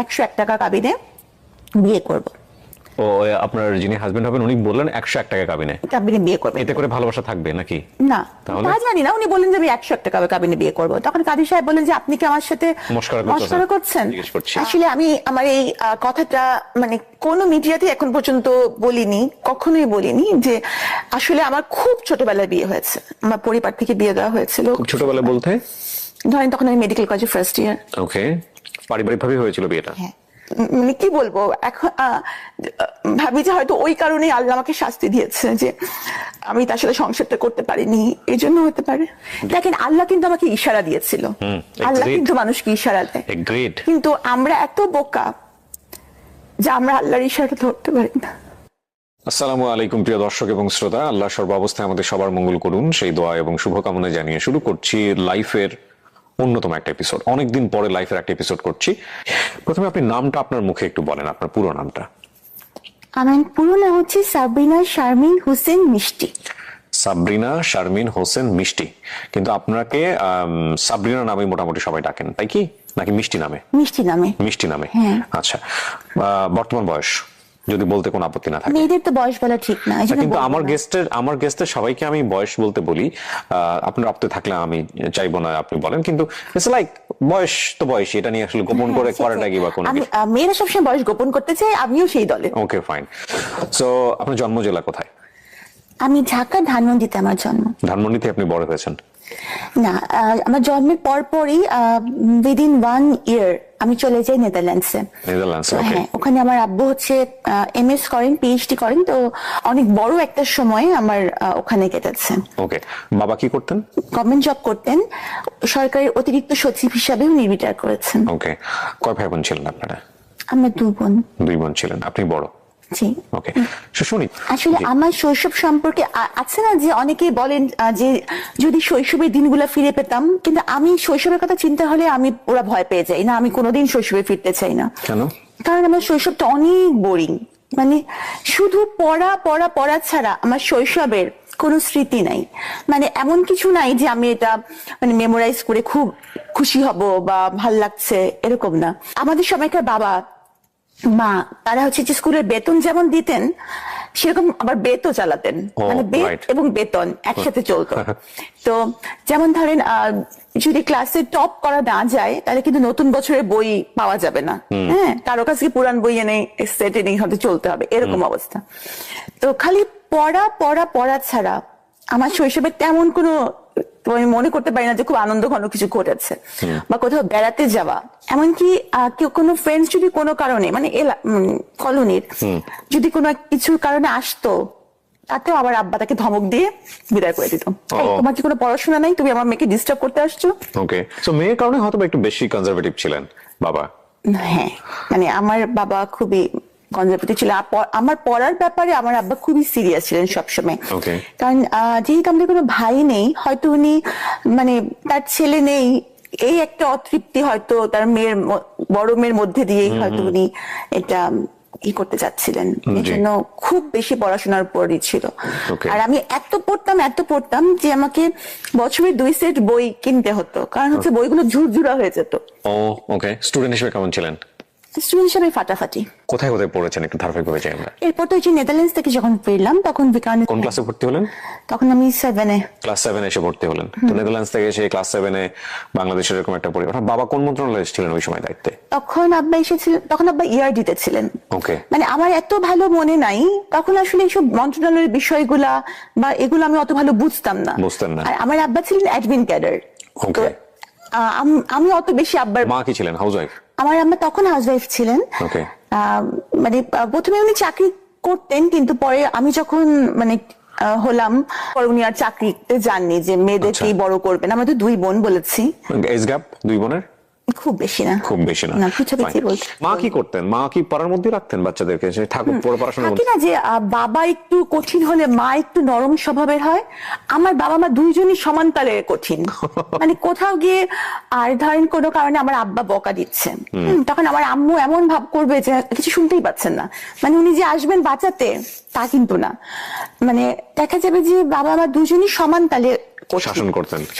101 টাকা কাবিনে বিয়ে করব। ও আপনার যিনি হাজবেন্ড হবেন উনি বললেন 101 টাকা কাবিনে বিয়ে করবে, এতে করে ভালোবাসা থাকবে নাকি? না তা জানি না, উনি বললেন যে আমি 101 টাকা কাবিনে বিয়ে করব। তখন কাজী সাহেব বললেন যে আপনি কি আমার সাথে মশকরা করছেন? আসলে আমি আমার এই কথাটা মানে কোন মিডিয়াতে এখন পর্যন্ত বলিনি, কখনোই বলিনি যে আসলে আমার খুব ছোটবেলায় বিয়ে হয়েছে। আমার পরিবার থেকে বিয়ে দেওয়া হয়েছিল। খুব ছোটবেলা বলতে ধরেন তখন আমি মেডিকেল কলেজে ফার্স্ট ইয়ার। ওকে, পারিবারিক ভাবে হয়েছিল বিয়েটা? হ্যাঁ, মানে কি বলবো, এখন ভাবি যে হয়তো ওই কারণেই আল্লাহ আমাকে শাস্তি দিয়েছে যে আমি তার সাথে সংসারটা করতে পারিনি, এই জন্য হতে পারে। দেখেন আল্লাহ কিন্তু আমাকে ইশারা দিয়েছিল, আল্লাহ কিন্তু মানুষকে ইশারা দেয়, কিন্তু আমরা এত বোকা যে আমরা আল্লাহর ইশারা ধরতে পারি না। আসসালামু আলাইকুম প্রিয় দর্শক এবং শ্রোতা, আল্লাহ সর্বাবস্থায় আমাদের সবার মঙ্গল করুন সেই দোয়া এবং শুভকামনা জানিয়ে শুরু করছি লাইফের অন্যতম একটা এপিসোড। অনেকদিন পরে লাইফের একটা এপিসোড করছি। প্রথমে আপনি নামটা আপনার মুখে একটু বলেন, আপনার পুরো নামটা। আমার পুরো নাম হচ্ছে সাবরিনা শারমিন হোসেন মিষ্টি। সাবরিনা শারমিন হোসেন মিষ্টি, কিন্তু আপনাকে সাবরিনা নামে মোটামুটি সবাই ডাকেন, তাই কি? নাকি মিষ্টি নামে? মিষ্টি নামে। মিষ্টি নামে, আচ্ছা। বর্তমান বয়স যদি বলতে কোনো আপত্তি না থাকে? মেয়েদের তো বয়স বলা ঠিক না, কিন্তু আমার গেস্টের সবাইকে আমি বয়স বলতে বলি। আপনার আপত্তি থাকলে আমি চাইবো না আপনি বলেন, কিন্তু ইটস লাইক বয়স তো বয়স, এটা নিয়ে আসলে গোপন করে করাটা কি বা কোনো? মেয়েরা সবসময় বয়স গোপন করতে চায়, আমিও সেই দলে। Okay fine. সো আপনার জন্ম জেলা কোথায়? আমি ঢাকা ধানমন্ডিতে আমার জন্ম। ধানমন্ডিতে আপনি বড় হয়েছেন? না, আমার জন্মের পরপরই উইদিন 1 ইয়ার আমি চলে যাই নেদারল্যান্ডসে। হ্যাঁ, ওখানে আমার আব্বু হচ্ছে এমএস করেন, পিএইচডি করেন, তো অনেক বড় একটা সময় আমার ওখানে কেটেছে। ওকে, বাবা কি করতেন? গভর্নমেন্ট জব করতেন, সরকারের অতিরিক্ত সচিব হিসাবেও রিটায়ার করেছেন। ওকে, কয় ভাই বোন ছিলেন আপনারা? আমরা 2 বোন। 2 বোন ছিলেন, আপনি বড়? জি। ওকে, শুনি। আসলে আমার শৈশব সম্পর্কে আছে না যে অনেকেই বলেন যে যদি শৈশবের দিনগুলো ফিরে পেতাম, কিন্তু আমি শৈশবের কথা চিন্তা হলে আমি ওরা ভয় পেয়ে যাই না, আমি কোনোদিন শৈশবে ফিরতে চাই না। কেন? কারণ আমার শৈশবটা অনেক বোরিং, মানে শুধু পড়া পড়া পড়া ছাড়া আমার শৈশবের কোনো স্মৃতি নাই। মানে এমন কিছু নাই যে আমি এটা মানে মেমোরাইজ করে খুব খুশি হব বা ভাল লাগছে, এরকম না। আমাদের সময়কার বাবা মা তারা হচ্ছে যে স্কুলের বেতন যেমন দিতেন সেরকম আবার বেতও চালাতেন, মানে বেত এবং বেতন একসাথে চলতো। তো যেমন ধরেন যদি ক্লাসে টপ করা না যায় তাহলে কিন্তু নতুন বছরের বই পাওয়া যাবে না, হ্যাঁ, কারো কাছে পুরান বই এনে সেটে নিয়ে হয়তো চলতে হবে, এরকম অবস্থা। তো খালি পড়া পড়া পড়া ছাড়া আমার শৈশবে তেমন কোনো আমি মনে করতে পারি না যে খুব আনন্দ ঘন কিছু ঘটেছে বা কোথাও বেড়াতে যাওয়া। এমনকি কেউ কোনো ফ্রেন্ডস যদি কোনো কারণে মানে কলোনির যদি কোনো কিছুর কারণে আসতো, তাতেও আবার আব্বা তাকে ধমক দিয়ে বিদায় করে দিত। তোমার কি কোনো পড়াশোনা নাই, তুমি আমার মেয়েকে ডিস্টার্ব করতে আসছো? ওকে, সো মেয়ের কারণে হয়তো একটু বেশি কনজারভেটিভ ছিলেন বাবা। হ্যাঁ, মানে আমার বাবা খুবই কনজারভেটিভ ছিল। আমার পড়ার ব্যাপারে আমার আব্বা খুবই সিরিয়াস ছিলেন সবসময়। কারণ যেহেতু আমাদের কোনো ভাই নেই, হয়তো উনি মানে তার ছেলে নেই এই একটা অতৃপ্তি হয়তো তার বড় মেয়ের মধ্যে দিয়েই হয়তো উনি এটা করতে চাচ্ছিলেন, এই জন্য খুব বেশি পড়াশোনার উপরই ছিল। আর আমি এত পড়তাম যে আমাকে বছরে 2 সেট বই কিনতে হতো, কারণ হচ্ছে বইগুলো ঝুরঝুরা হয়ে যেত। ওকে, স্টুডেন্ট হিসেবে কেমন ছিলেন? স্টুডেন্ট হিসেবে ফাটাফাটি। কোথায় কোথায় পড়েছেন একটু ধারাবাহিকভাবে যাই আমরা। এরপর তো যে নেদারল্যান্ডস থেকে যখন ফিরলাম তখন কোন ক্লাসে ভর্তি হলেন? তখন আমি 7-এ। ক্লাস 7 এসে ভর্তি হলেন। তো নেদারল্যান্ডস থেকে এসে ক্লাস 7-এ বাংলাদেশের এরকম একটা পরিবার। বাবা কোন মন্ত্রণালয়ে ছিলেন ওই সময় দায়িত্বে? তখন আব্বা এসেছিলেন, তখন আব্বা ইআরডিতে ছিলেন। ওকে, মানে আমার এত ভালো মনে নাই তখন আসলে এইসব মন্ত্রণালয়ের বিষয়গুলা বা এগুলো আমি অত ভালো বুঝতাম না। আর আমার আব্বা ছিলেন অ্যাডমিন ক্যাডার। ওকে, আমি অত বেশি আব্বার। মা কি ছিলেন? হাউসওয়াইফ? আমার আম্মা তখন হাউসওয়াইফ ছিলেন। ওকে, মানে প্রথমে উনি চাকরি করতেন, কিন্তু পরে আমি যখন মানে হলাম পরে উনি আর চাকরিতে যাননি, যে মেয়েদেরকেই বড় করবেন। আমাদের 2 বোন বলেছি। এজ গ্যাপ 2 বোনের খুব বেশি না। মা কি করতেন? মা কি পড়ার মধ্যে রাখতেন বাচ্চাদেরকে, যে থাকুক পড়াশোনা করতে? না যে বাবা একটু কঠিন হলে মা একটু নরম স্বভাবের হয়। আমার বাবা মা দুইজনই সমান তালে কঠিন। মানে কোথাও গিয়ে আর ধরেন কোনো কারণে আমার আব্বা বকা দিচ্ছে, তখন আমার আম্মু এমন ভাব করবে যে কিছু শুনতেই পাচ্ছেন না, মানে উনি যে আসবেন বাঁচাতে তা কিন্তু না। মানে দেখা যাবে যে বাবা মা দুজনই সমান তালে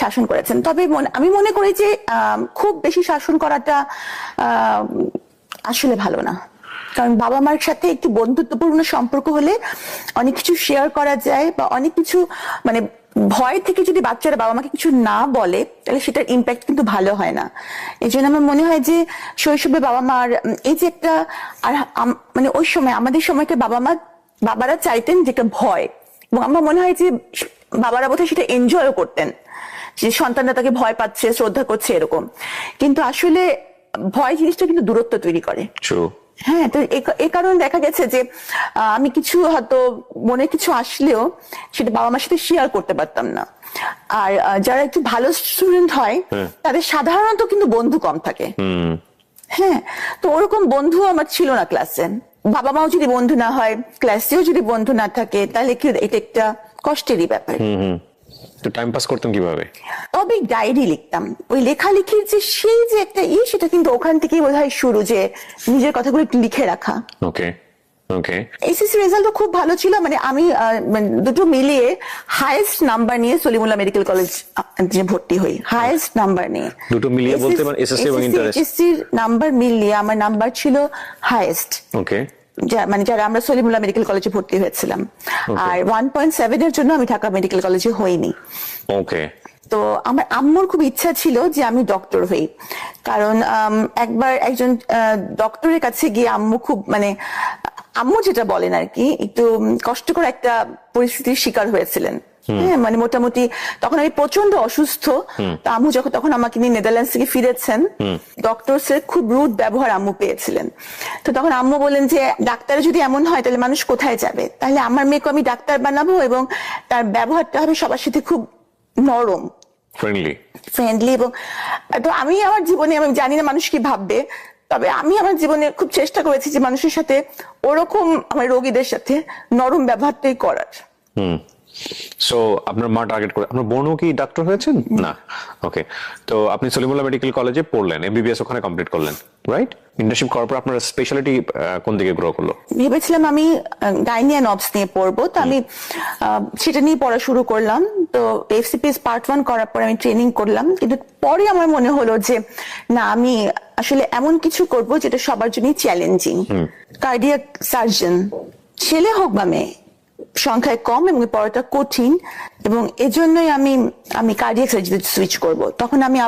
শাসন করেছেন। তবে আমি মনে করি যে খুব বেশি শাসন করাটা আসলে ভালো না। কারণ বাবা মার সাথে একটু বন্ধুত্বপূর্ণ সম্পর্ক হলে অনেক কিছু শেয়ার করা যায়, বা অনেক কিছু মানে ভয় থেকে যদি বাচ্চারা বাবা মাকে কিছু না বলে তাহলে সেটার ইম্প্যাক্ট কিন্তু ভালো হয় না। এই জন্য আমার মনে হয় যে শৈশবে বাবা মার এই যে একটা, আর মানে ওই সময় আমাদের সময়কে বাবারা চাইতেন যে একটা ভয়, এবং আমার মনে হয় যে বাবারা বোধহয় সেটা এনজয়ও করতেন, যে সন্তানরা তাকে ভয় পাচ্ছে, শ্রদ্ধা করছে এরকম। কিন্তু আসলে ভয় জিনিসটা কিন্তু দূরত্ব তৈরি করে। হ্যাঁ, তো এই কারণে দেখা গেছে যে আমি কিছু হয়তো মনে কিছু আসলেও সেটা বাবা মার সাথে শেয়ার করতে পারতাম না। আর যারা একটু ভালো স্টুডেন্ট হয় তাদের সাধারণত কিন্তু বন্ধু কম থাকে। হ্যাঁ, তো ওরকম বন্ধু আমার ছিল না ক্লাসে। বাবা মাও যদি বন্ধু না হয়, ক্লাসেও যদি বন্ধু না থাকে, তাহলে কি এটা একটা কষ্টেরই ব্যাপার। তো টাইম পাস করতেন কিভাবে? তবে ডায়েরি লিখতাম। ওই লেখালেখির যে সেই যে একটা সেটা কিন্তু ওখান থেকেই বোধহয় শুরু, যে নিজের কথাগুলো একটু লিখে রাখা। ওকে ওকে। এসএসসি রেজাল্টও খুব ভালো ছিল, মানে আমি দুটো মিলিয়ে হাইয়েস্ট নাম্বার নিয়ে সলিমুল্লাহ মেডিকেল কলেজ যে ভর্তি হই, হাইয়েস্ট নাম্বার নিয়ে। দুটো মিলিয়ে বলতে মানে এসএসসি এবং ইন্টার? এসএসসি নাম্বার মিলিয়ে আমার নাম্বার ছিল হাইয়েস্ট। ওকে। মানে যারা আমরা সলিমুল্লাহ মেডিকেল কলেজে ভর্তি হয়েছিলাম। আর 1.7 এর জন্য আমি ঢাকা মেডিকেল কলেজে হইনি। ওকে। তো আমার আম্মুর খুব ইচ্ছা ছিল যে আমি ডক্টর হই, কারণ একবার একজন ডক্টরের কাছে গিয়ে আম্মু খুব মানে আম্মু যেটা বলেন আর কি, একটু কষ্টকর একটা পরিস্থিতির শিকার হয়েছিলেন। হ্যাঁ, মানে মোটামুটি তখন আমি প্রচন্ড অসুস্থ। তো আম্মু যখন আমাকে নিয়ে নেদারল্যান্ডস থেকে ফিরেছেন, ডক্টরস এর খুব রুড ব্যবহার আম্মু পেয়েছিলেন। তো তখন আম্মু বলেন যে ডাক্তার যদি এমন হয় তাহলে মানুষ কোথায় যাবে, তাহলে আমার মেয়েকে আমি ডাক্তার বানাবো এবং তার ব্যবহারটা হবে সবার সাথে খুব নরম, ফ্রেন্ডলি। এবং তো আমি আমার জীবনে, আমি জানি না মানুষ কি ভাববে, তবে আমি আমার জীবনে খুব চেষ্টা করেছি যে মানুষের সাথে ওরকম, আমার রোগীদের সাথে নরম ব্যবহারটাই করার। সো আপনার মা টার্গেট করে, আপনার বোনও কি ডাক্তার হয়েছেন? না। ওকে। তো আপনি সলিমুল্লাহ মেডিকেল কলেজে পড়লেন, এমবিবিএস ওখানে কমপ্লিট করলেন, রাইট? ইন্টার্নশিপ করার পর আপনার স্পেশালিটি কোন দিকে গ্রো করলো? ভেবেছিলাম আমি গাইনি অ্যান্ড অবস নিয়ে পড়বো, তো আমি সেটা নিয়ে পড়া শুরু করলাম। তো এফসিপিএস পার্ট 1 করার পর আমি ট্রেনিং করলাম, কিন্তু পরে আমার মনে হলো যে না, আমি আসলে এমন কিছু করব যেটা সবার জন্যই চ্যালেঞ্জিং। কার্ডিয়াক সার্জন, ছেলে হোক বা মেয়ে, সংখ্যায় কম এবং পড়াটা কঠিন, এবং এজন্যই আমি কার্ডিয়াক সার্জারি সুইচ করব। তখন আমি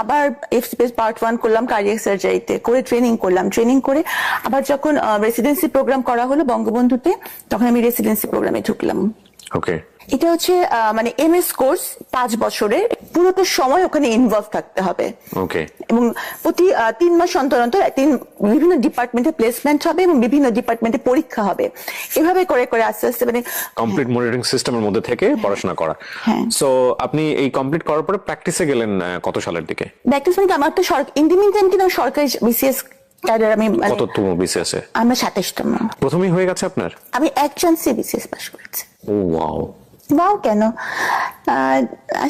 আবার এফসিপিএস পার্ট 1 করলাম কার্ডিয়াক সার্জারিতে, করে ট্রেনিং করলাম। ট্রেনিং করে আবার যখন রেসিডেন্সি প্রোগ্রাম করা হলো বঙ্গবন্ধুতে, তখন আমি রেসিডেন্সি প্রোগ্রামে ঢুকলাম। ওকে। এটা হচ্ছে মানে এমএস কোর্স, 5 বছরের, পুরোটা সময় ওখানে ইনভলভ থাকতে হবে। ওকে। এবং প্রতি 3 মাস অন্তর অন্তর বিভিন্ন ডিপার্টমেন্টে প্লেসমেন্ট হবে এবং বিভিন্ন ডিপার্টমেন্টে পরীক্ষা হবে। এভাবে করে করে আস্তে আস্তে মানে কমপ্লিট মনিটরিং সিস্টেমের মধ্যে থেকে পড়াশোনা করা। সো আপনি এই কমপ্লিট করার পরে প্র্যাকটিসে গেলেন কত সালের দিকে? প্র্যাকটিস মানে আমার তো ইন দি মিন টাইম কিন্তু সরকারি বিসিএস ক্যাডার। আমি কততম বিসিএস এ? আমরা 27তম। প্রথমেই হয়ে গেছে আপনার? আমি এক চান্সে বিসিএস পাস করেছি। ও ওয়াও। ওয়াও কেন?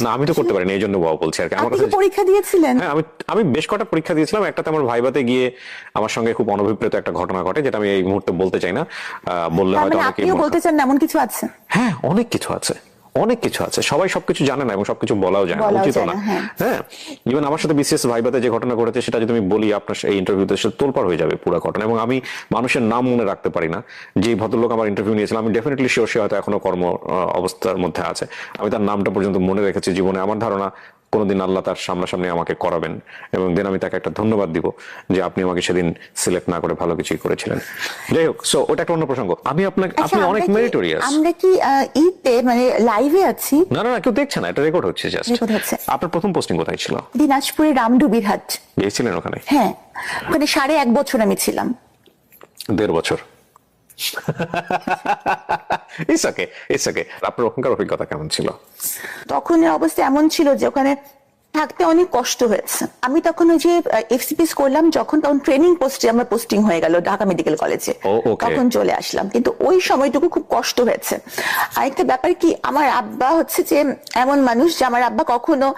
না, আমি তো করতে পারিনি, এই জন্য ওয়াও বলছি আর কি। আমার কাছে পরীক্ষা দিয়েছিলেন? হ্যাঁ, আমি বেশ কটা পরীক্ষা দিয়েছিলাম। একটাতে আমার ভাইভাতে গিয়ে আমার সঙ্গে খুব অনভিপ্রেত একটা ঘটনা ঘটে, যেটা আমি এই মুহূর্তে বলতে চাই না। বললে হয়তো অনেকে আপনিও বলতে চান না এমন কিছু আছে? হ্যাঁ, অনেক কিছু আছে, অনেক কিছু আছে। সবাই সবকিছু জানে না এবং সবকিছু বলাও যায় না, উচিত না। হ্যাঁ, ইভেন আমার সাথে বিসিএস ভাইভাতে যে ঘটনা ঘটেছে সেটা যদি আমি বলি আপনার এই ইন্টারভিউতে, সেটা তোলপাড় হয়ে যাবে পুরো ঘটনা। এবং আমি মানুষের নাম মনে রাখতে পারি না। যে ভদ্রলোক আমার ইন্টারভিউ নিয়েছিলাম, আমি ডেফিনেটলি শিওর সে হয়তো এখনো কর্ম অবস্থার মধ্যে আছে। আমি তার নামটা পর্যন্ত মনে রেখেছি জীবনে। আমার ধারণা কোনোদিন আল্লাহ তার সামনাসামনি আমাকে করাবেন, এবং দেন আমি তাকে একটা ধন্যবাদ দিব যে আপনি আমাকে সেদিন সিলেক্ট না করে ভালো কিছুই করেছিলেন। যাই হোক, সো ওটা একটা অন্য প্রসঙ্গ। আপনি আপনি অনেক মেরিটোরিয়াস। আমরা কি ইতে মানে লাইভে আছি? না না, কেউ দেখছে না, এটা রেকর্ড হচ্ছে জাস্ট। আপনার প্রথম পোস্টিং কোথায় ছিল? দিনাজপুরের রামডুবির হাট। গিয়েছিলেন ওখানে? হ্যাঁ, ওখানে 1.5 বছর আমি ছিলাম। 1.5 বছর। It's okay. আপনার ওখানকার অভিজ্ঞতা কেমন ছিল? তখন অবস্থা এমন ছিল যে ওখানে থাকতে অনেক কষ্ট হয়েছে। আমি তখন ওই যে এফসিপিএস করলাম, তখন ট্রেনিং পোস্টে আমার পোস্টিং হয়ে গেল ঢাকা মেডিকেল কলেজে, তখন চলে আসলাম। কিন্তু ওই সময়টুকু খুব কষ্ট হয়েছে। আরেকটা ব্যাপার কি, আমার আব্বা হচ্ছে যে এমন মানুষ যে আমার আব্বা কখনো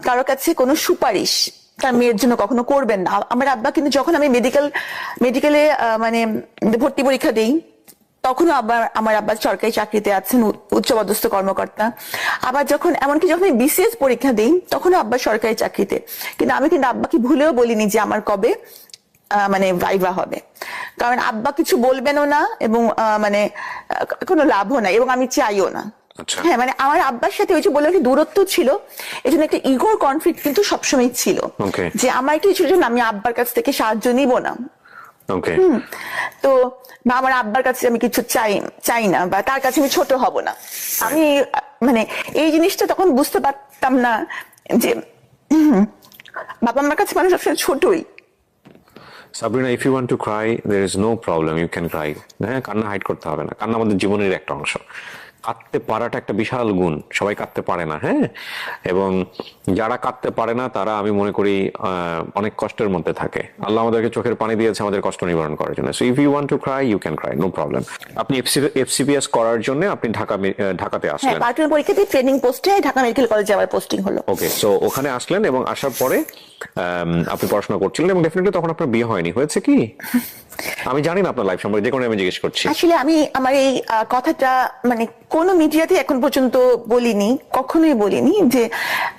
কারো কাছে কোনো সুপারিশ তার মেয়ের জন্য কখনো করবেন না। আমার আব্বা কিন্তু যখন আমি মেডিকেলে মানে ভর্তি পরীক্ষা দেই, তখনও আমার আব্বা সরকারি চাকরিতে আছেন, উচ্চপদস্থ কর্মকর্তা। আবার এমনকি যখন আমি বিসিএস পরীক্ষা দিই, তখনও আব্বা সরকারি চাকরিতে। কিন্তু আমি আব্বাকে ভুলেও বলিনি যে আমার কবে মানে ভাইভা হবে, কারণ আব্বা কিছু বলবেনও না এবং মানে কোনো লাভও নাই এবং আমি চাইও না। আচ্ছা। হ্যাঁ, মানে আমার আব্বার সাথে ওই যে বললাম একটা দূরত্ব ছিল, এই জন্য একটা ইগোর কনফ্লিক্ট কিন্তু সবসময় ছিল, Okay. যে আমার কিছু জন্য আমি আব্বার কাছ থেকে সাহায্য নিব না। ওকে, তো বা আমার আব্বার কাছে আমি কিছু চাই না, বা তার কাছে আমি ছোট হব না। আমি মানে এই জিনিসটা তখন বুঝতে পারতাম না যে বাবা মার কাছে মানুষ সবসময় ছোটই। Sabrina, if you want to cry there is no problem, you can cry. হ্যাঁ, কান্না হাইড করতে হবে না, কান্না আমাদের জীবনের একটা অংশ। কাঁদতে পারাটা একটা বিশাল গুণ, সবাই কাঁদতে পারে না। হ্যাঁ, এবং যারা কাঁদতে পারে না তারা আমি মনে করি অনেক কষ্টের মধ্যে থাকে। আল্লাহ আমাদেরকে চোখের পানি দিয়েছে আমাদের কষ্ট নিবারণ করার জন্য। So if you want to cry you can cry, no problem. আপনি এফসিপিএস করার জন্য আপনি ঢাকাতে হ্যাঁ, আসলেন। পার্ট 1 পরীক্ষা দিয়ে ট্রেনিং পোস্টে ঢাকা মেডিকেল কলেজে আমার পোস্টিং হলো। ওকে, সো ওখানে আসলেন এবং আসার পরে আপনি পড়াশোনা করছিলেন এবং ডেফিনেটলি তখন আপনার বিয়ে হয়নি, হয়েছে কি? আমি জানি না আপনার লাইফ সম্পর্কে, যে কারণে আমি জিজ্ঞেস করছি। আসলে আমি আমার এই কথাটা মানে কোন মিডিয়াতে এখন পর্যন্ত বলিনি, কখনোই বলিনি, যে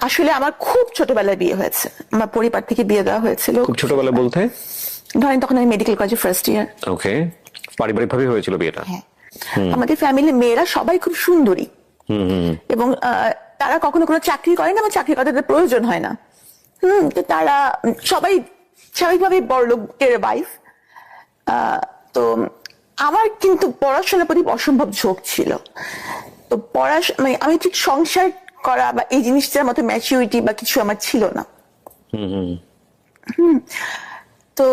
আসলে আমার খুব ছোটবেলায় বিয়ে হয়েছে। আমার পরিবার থেকে বিয়ে দেওয়া হয়েছিল। খুব ছোটবেলায় বলতে? ধরেন তখন আমি মেডিকেল কলেজে ফার্স্ট ইয়ার। ওকে, পারিবারিক ভাবে হয়েছিল বিয়েটা? হ্যাঁ, আমাদের ফ্যামিলির মেয়েরা সবাই খুব সুন্দরী এবং তারা কখনো কোনো চাকরি করে না বা চাকরি করতে তাদের প্রয়োজন হয় না। তো তারা সবাই স্বাভাবিকভাবে বড় লোকের ওয়াইফ। তো আমার কিন্তু পড়াশোনার প্রতি অসম্ভব ঝোঁক ছিল। তো মানে আমি ঠিক সংসার করা বা এই জিনিসটার মতো ম্যাচিউরিটি বা কিছু আমার ছিল না। তো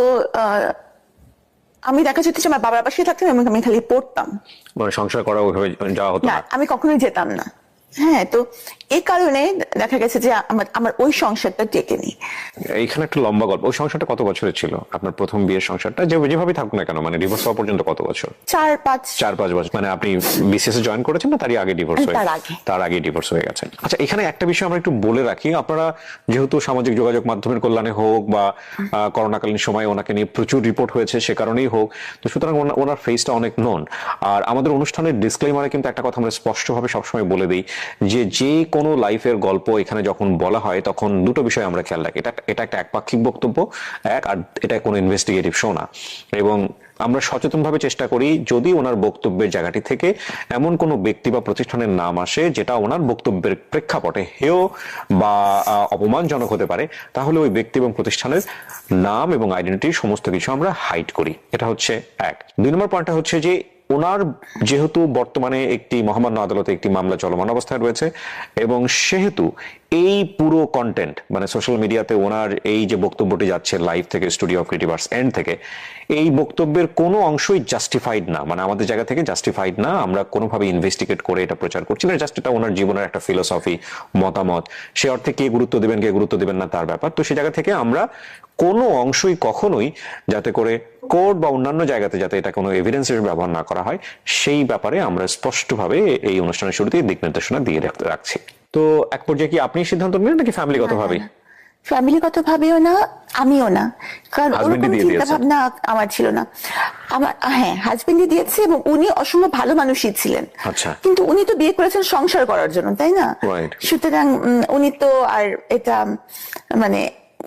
আমি দেখা যেত যে আমার বাবার পাশে থাকতাম এবং আমি খালি পড়তাম, মানে সংসার করা ওইভাবে যাওয়া হতো না, না? আমি কখনোই যেতাম না। হ্যাঁ, তো এই কারণে দেখা গেছে যে আমার ওই সংসারটা টেকেনি। এইখানে একটা লম্বা গল্প। ওই সংসারটা কত বছরের ছিল আপনার প্রথম বিয়ের সংসারটা? যেভাবে থাকুক না কেন, মানে ডিভোর্স হওয়া পর্যন্ত কত বছর? 4-5 বছর। মানে আপনি বিসিএস এ জয়েন করেছেন না তারই আগে ডিভোর্স হয়ে? তার আগে ডিভোর্স হয়ে গেছে। আচ্ছা, এখানে একটা বিষয় আমরা একটু বলে রাখি। আপনারা যেহেতু সামাজিক যোগাযোগ মাধ্যমের কল্যাণে হোক বা করোনাকালীন সময় ওনাকে নিয়ে প্রচুর রিপোর্ট হয়েছে সে কারণেই হোক, তো সুতরাং ওনার ফেসটা অনেক নন। আর আমাদের অনুষ্ঠানের ডিসক্লেইমারে কিন্তু একটা কথা আমরা স্পষ্টভাবে সবসময় বলে দিই, যে কোনো লাইফের গল্প এখানে যখন বলা হয় তখন দুটো বিষয় আমরা খেয়াল রাখি। এটা একটা একপাক্ষিক বক্তব্য, আর এটা কোনো ইনভেস্টিগেটিভ শো না। এবং আমরা সচেতনভাবে চেষ্টা করি যদি ওনার বক্তব্যের জায়গাটি থেকে এমন কোনো ব্যক্তি বা প্রতিষ্ঠানের নাম আসে যেটা ওনার বক্তব্যের প্রেক্ষাপটে হেয় বা অপমানজনক হতে পারে, তাহলে ওই ব্যক্তি এবং প্রতিষ্ঠানের নাম এবং আইডেন্টিটি সমস্ত কিছু আমরা হাইড করি। এটা হচ্ছে এক। 2 নম্বর পয়েন্টটা হচ্ছে যে ওনার যেহেতু বর্তমানে একটি মহামান্য আদালতে একটি মামলা চলমান অবস্থায় রয়েছে এবং সেহেতু এই পুরো কন্টেন্ট মানে সোশ্যাল মিডিয়াতে ওনার এই যে বক্তব্যটি যাচ্ছে লাইভ থেকে, studio of creative arts and থেকে, এই বক্তব্যের কোনো অংশই জাস্টিফাইড না, মানে আমাদের জায়গা থেকে জাস্টিফাইড না। আমরা কোনোভাবে ইনভেস্টিগেট করে এটা প্রচার করছি না, জাস্ট এটা ওনার জীবনের একটা ফিলোসফি, মতামত। সে অর্থে কে গুরুত্ব দিবেন কে গুরুত্ব দিবেন না তার ব্যাপার। তো সেই জায়গা থেকে আমরা কোনো অংশই কখনোই যাতে করে কোর্ট বা অন্যান্য জায়গাতে যাতে এটা কোনো এভিডেন্স হিসেবে ব্যবহার না করা হয় সেই ব্যাপারে আমরা স্পষ্টভাবে এই অনুষ্ঠানের শুরুতেই দিক নির্দেশনা দিয়ে রাখছি। তো এক পর্যায়ে কি আপনি সিদ্ধান্ত নিলেন নাকি ফ্যামিলিগত ভাবে? ফ্যামিলিগত ভাবেও না, আমিও না, কারণ ওরকম চিন্তা ভাবনা আমার ছিল না। আমার হ্যাঁ, হাজবেন্ডই দিয়েছে এবং উনি অসম্ভব ভালো মানুষই ছিলেন। আচ্ছা, কিন্তু উনি তো বিয়ে করেছেন সংসার করার জন্য, তাই না? সুতরাং উনি তো আর এটা মানে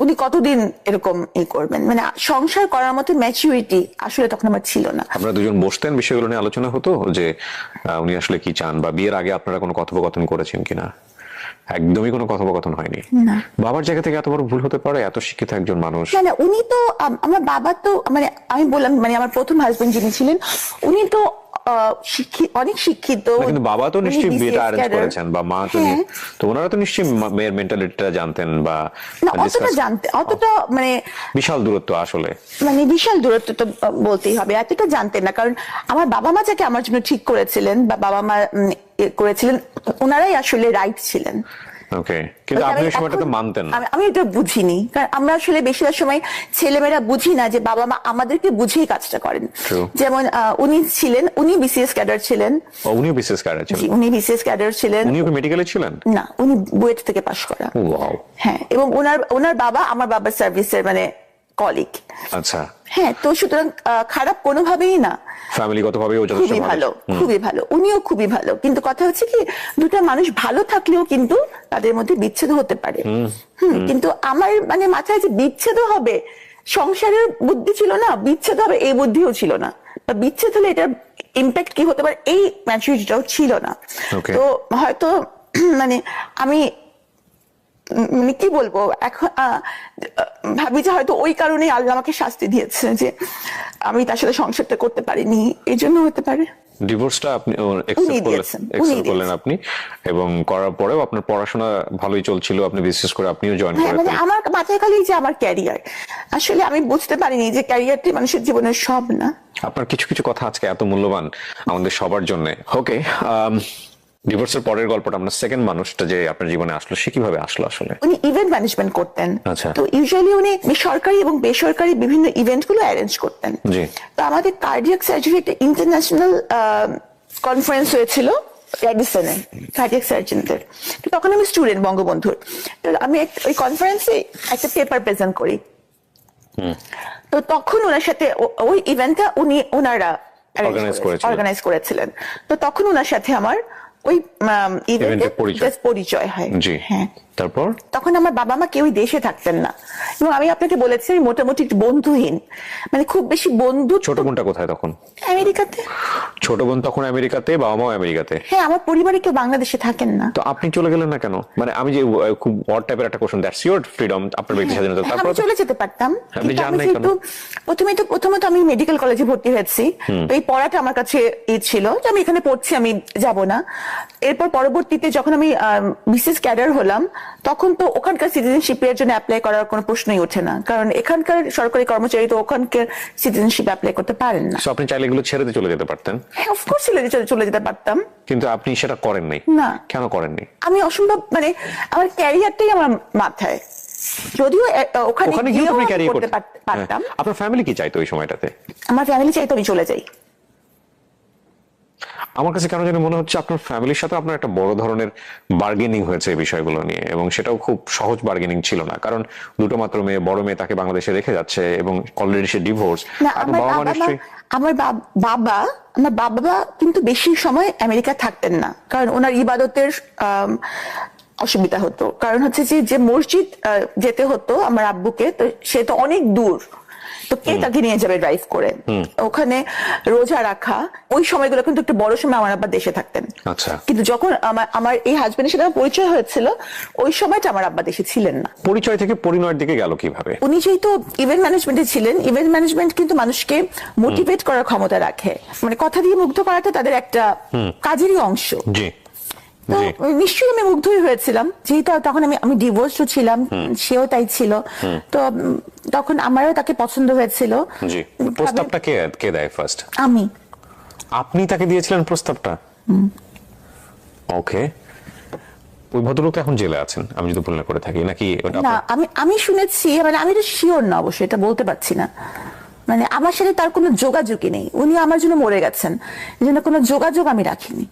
উনি কতদিন এরকম করবেন, মানে সংসার করার মতো ম্যাচুরিটি আসলে তখন আমার ছিল না। আপনারা দুজন বসতেন, বিষয়গুলো নিয়ে আলোচনা হতো যে উনি আসলে কি চান, বা বিয়ের আগে আপনারা কোনো কথোপকথন করেছেন কিনা? একদমই কোনো কথোপকথন হয়নি? বাবার জায়গা থেকে এত বড় ভুল হতে পারে? এত শিক্ষিত একজন মানুষ। মানে উনি তো আমার বাবা তো মানে আমি বললাম মানে আমার প্রথম হাজবেন্ড যিনি ছিলেন উনি তো অনেক শিক্ষিত। কিন্তু বাবা তো নিশ্চয়ই বিয়েটা অ্যারেঞ্জ করেছেন বা মা তো, তো ওনারা তো নিশ্চয়ই মেয়ের মেন্টালিটিটা জানতেন বা অতটা জানতেন, অতটা মানে বিশাল দূরত্ব, আসলে মানে বিশাল দূরত্ব তো বলতেই হবে, এতটা জানতেন না। কারণ আমার বাবা মা যাকে আমার জন্য ঠিক করেছিলেন বা বাবা মা করেছিলেন ওনারাই আসলে রাইট ছিলেন। ওকে, কিন্তু আপনি ওই সময়টাতে মানতেন না? আমি এটা বুঝিনি, কারণ আমরা আসলে বেশিরভাগ সময় ছেলেমেয়েরা বুঝি না যে বাবা মা আমাদেরকে বুঝেই কাজটা করেন। যেমন উনি ছিলেন, উনি বিসিএস ক্যাডার ছিলেন। উনি বিসিএস ক্যাডার ছিলেন? উনি বিসিএস ক্যাডার ছিলেন। উনি মেডিকেলে ছিলেন? না, উনি বুয়েট থেকে পাশ করা। ওয়াও। হ্যাঁ, এবং ওনার বাবা আমার বাবার সার্ভিসের মানে কলিগ। আচ্ছা। হ্যাঁ, তো সুতরাং খারাপ কোনোভাবেই না, ফ্যামিলিগতভাবে ও খুবই ভালো, খুবই ভালো, উনিও খুবই ভালো। কিন্তু কথা হচ্ছে কি, দুটো মানুষ ভালো থাকলেও কিন্তু তাদের মধ্যে বিচ্ছেদ হতে পারে। কিন্তু আমার মানে মাথায় যে বিচ্ছেদ হবে সংসারের বুদ্ধি ছিল না, বিচ্ছেদ হবে এই বুদ্ধিও ছিল না, বা বিচ্ছেদ হলে এটার ইম্প্যাক্ট কি হতে পারে এই ম্যাচুরিটিটাও ছিল না। Okay. তো হয়তো মানে আমি মানে কি বলবো এখন ভাবি যে হয়তো ওই কারণেই আল্লাহ আমাকে শাস্তি দিয়েছে যে আমি তার সাথে সংসারটা করতে পারিনি, এই জন্য হতে পারে। ডিভোর্সটা আপনি উনি দিয়েছেন। accept করলেন আপনি, এবং করার পরেও আপনার পড়াশোনা ভালোই চলছিল, আপনি বিশেষ করে আপনিও জয়েন হ্যাঁ, মানে করেন। আমার মাথায় খালি যে আমার ক্যারিয়ার, আসলে আমি বুঝতে পারিনি যে ক্যারিয়ারটি মানুষের জীবনের সব না। আপনার কিছু কিছু কথা আজকে এত মূল্যবান আমাদের সবার জন্য। ওকে, ডিভোর্সের পরের গল্পটা, আমরা সেকেন্ড মানুষটা যে আপনার জীবনে আসলো, সে কিভাবে আসলো আসলে? উনি ইভেন্ট ম্যানেজমেন্ট করতেন। আচ্ছা। তো ইউজুয়ালি উনি সরকারি এবং বেসরকারি বিভিন্ন ইভেন্ট গুলো অ্যারেঞ্জ করতেন। জি। তো আমাদের কার্ডিয়াক সার্জারি একটা ইন্টারন্যাশনাল কনফারেন্স হয়েছিল রেডিসনে কার্ডিয়াক সার্জনদের। তো তখন আমি স্টুডেন্ট বঙ্গবন্ধুর। তো আমি ওই কনফারেন্সে একটা পেপার প্রেজেন্ট করি। তো তখন ওনার সাথে ওই ইভেন্টটা ওনারা অর্গানাইজ করেছিলেন। তো তখন ওনার সাথে আমার ওই ইভেন্টে পরিচয় হয়। জি। হ্যাঁ। তারপর তখন আমার বাবা মা কেউই দেশে থাকতেন না, এবং আমি আপনাকে বলেছি আমি মোটামুটি একটু বন্ধুহীন, মানে খুব বেশি বন্ধু। ছোট বোনটা কোথায় তখন? আমেরিকাতে। ছোট বোন তখন আমেরিকাতে, বাবা মাও আমেরিকাতে। হ্যাঁ, আমার পরিবারে কেউ বাংলাদেশে থাকেন না। তো আপনি চলে গেলেন না কেন? মানে আমি যে খুব অড টাইপের একটা কোশ্চেন, দ্যাটস ইওর ফ্রিডম, আপনার ব্যক্তি স্বাধীনতা। তারপর আমি চলে যেতে পারতাম, আপনি কিন্তু যান আমি নাই কেন? যেহেতু প্রথমত আমি মেডিকেল কলেজে ভর্তি হয়েছি, তো এই পড়াটা আমার কাছে ছিল যে আমি এখানে পড়ছি, আমি যাব না। এরপর পরবর্তীতে যখন আমি বিসিএস ক্যাডার হলাম, তখন তো ওখানকার সিটিজেনশিপের জন্য অ্যাপ্লাই করার কোনো প্রশ্নই ওঠে না, কারণ এখানকার সরকারি কর্মচারী তো ওখানকার সিটিজেনশিপ অ্যাপ্লাই করতে পারেন না। সো আপনি চাইলে এগুলো ছেড়ে দিয়ে চলে যেতে পারতেন। হ্যাঁ, অফকোর্স চলে যেতে পারতাম, কিন্তু আপনি সেটা করেন নাই। না। কেন করেননি? আমি অসম্ভব, মানে আমার ক্যারিয়ারটাই আমার মাথায়, যদিও ওখানে ওখানে গিয়ে গিয়েও আপনি আমি ক্যারিয়ার করতে করতে পারতাম। আপনার ফ্যামিলি কি চাইতো ওই সময়টাতে? আমার ফ্যামিলি চাইতো আমি চলে যাই। আমার কাছে কেন জানি মনে হচ্ছে আপনার ফ্যামিলির সাথে আপনার একটা বড় ধরনের বার্গেনিং হয়েছে এই বিষয়গুলো নিয়ে, এবং সেটাও খুব সহজ বার্গেনিং ছিল না, কারণ দুটো মাত্র মেয়ে, বড় মেয়ে তাকে বাংলাদেশে রেখে যাচ্ছে এবং অলরেডি সে ডিভোর্স। না, আমার বাবা কিন্তু বেশি সময় আমেরিকা থাকতেন না, কারণ ওনার ইবাদতের অসুবিধা হতো। কারণ হচ্ছে যে মসজিদ যেতে হতো আমার আব্বুকে, তো সে তো অনেক দূর, তো কে তাকে নিয়ে যাবে ড্রাইভ করে? ওখানে রোজা রাখা, ওই সময়গুলো কিন্তু একটু বড় সময় আমার আব্বা দেশে থাকতেন। আচ্ছা। কিন্তু কিন্তু যখন আমার এই হাজবেন্ডের সাথে আমার পরিচয় হয়েছিল, ওই সময়টা আমার আব্বা দেশে ছিলেন না। পরিচয় থেকে পরিণয়ের দিকে গেল কিভাবে? উনি যেহেতু ইভেন্ট ম্যানেজমেন্টে ছিলেন, ইভেন্ট ম্যানেজমেন্ট কিন্তু মানুষকে মোটিভেট করার ক্ষমতা রাখে, মানে কথা দিয়ে মুগ্ধ করাটা তাদের একটা কাজেরই অংশ। জি। তো নিশ্চয়ই আমি মুগ্ধই হয়েছিলাম, যেহেতু তখন আমি ডিভোর্সও ছিলাম, সেও তাই ছিল। তো তখন আমারও তাকে পছন্দ হয়েছিল। জি। প্রস্তাবটা কে দেয় ফার্স্ট? আমি। আপনি তাকে দিয়েছিলেন প্রস্তাবটা? ওকে। ওই ভদ্রলোক এখন জেলে আছেন, আমি যদি ভুল না করে থাকি, নাকি? না, আমি শুনেছি, মানে আমি তো শিওর না, অবশ্যই এটা বলতে পারছি না। মানে আমার সাথে তার কোনো যোগাযোগই নেই, উনি আমার জন্য মরে গেছেন, এই জন্য কোনো যোগাযোগ আমি রাখিনি।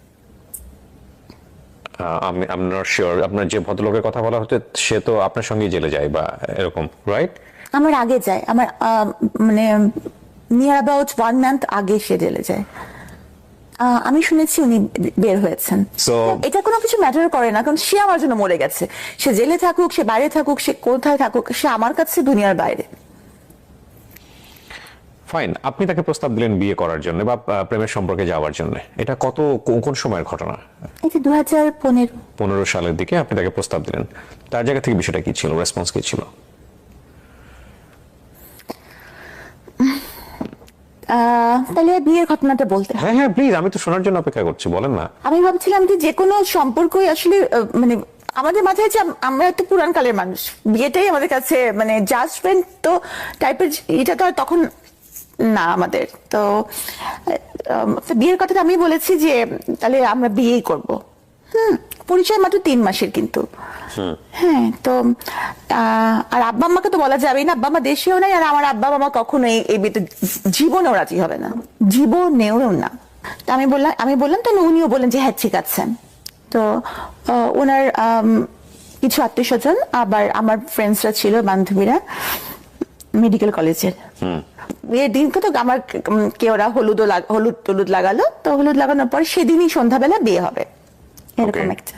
আমি নট শিওর, আপনার যে ভদ্রলোকের কথা বলা হচ্ছে সে তো আপনার সঙ্গে জেলে যায় বা এরকম, রাইট? আমার আগে যায়, আমার মানে নিয়ার অ্যাবাউট 1 মান্থ আগে সে জেলে যায়। আমি শুনেছি উনি বের হয়েছেন। এটা কোনো কিছু ম্যাটার করে না, কারণ সে আমার জন্য মরে গেছে। সে জেলে থাকুক, সে বাইরে থাকুক, সে কোথায় থাকুক, সে আমার কাছে দুনিয়ার বাইরে। ফাইন। আপনি তাকে প্রস্তাব দিলেন বিয়ে করার জন্য বা প্রেমের সম্পর্কে যাওয়ার জন্য, এটা কোন সময়ের ঘটনা? এটা 2015 সালের দিকে আপনি তাকে প্রস্তাব দিলেন। তার জায়গা থেকে বিষয়টা কি ছিল, রেসপন্স কি ছিল? তাহলে বিয়ের ঘটনাটা বলতে হয়। হ্যাঁ প্লিজ, আমি তো শোনার জন্য অপেক্ষা করছি, বলেন না। আমি ভাবছিলাম যে কোনো সম্পর্কই আসলে মানে আমাদের মাথায় যে আমরা একটু পুরান কালের মানুষ, বিয়েটাই আমাদের কাছে মানে জাজমেন্ট তো টাইপের, এটা তো আর তখন না আমাদের। তো বিয়ের কথাটা আমি বলেছি যে তাহলে আমরা বিয়েই করব। পরিচয় মাত্র 3 মাসের কিন্তু। হ্যাঁ, তো আর আব্বা আম্মাকে তো বলা যাবেই না, আব্বা আম্মা দেশেও নাই, আর আমার আব্বা মামা কখনো এই বিয়েতে জীবনেও রাজি হবে না, জীবনেও না। তো আমি বললাম, তাহলে উনিও বললেন যে হ্যাঁ ঠিক আছে। তো ওনার কিছু আত্মীয় স্বজন, আবার আমার ফ্রেন্ডসরা ছিল, বান্ধবীরা মেডিকেল কলেজের। বিয়ের দিনকে তো আমার ওরা হলুদ টলুদ লাগালো, তো হলুদ লাগানোর পর সেদিনই সন্ধ্যাবেলা বিয়ে হবে, এরকম একটা।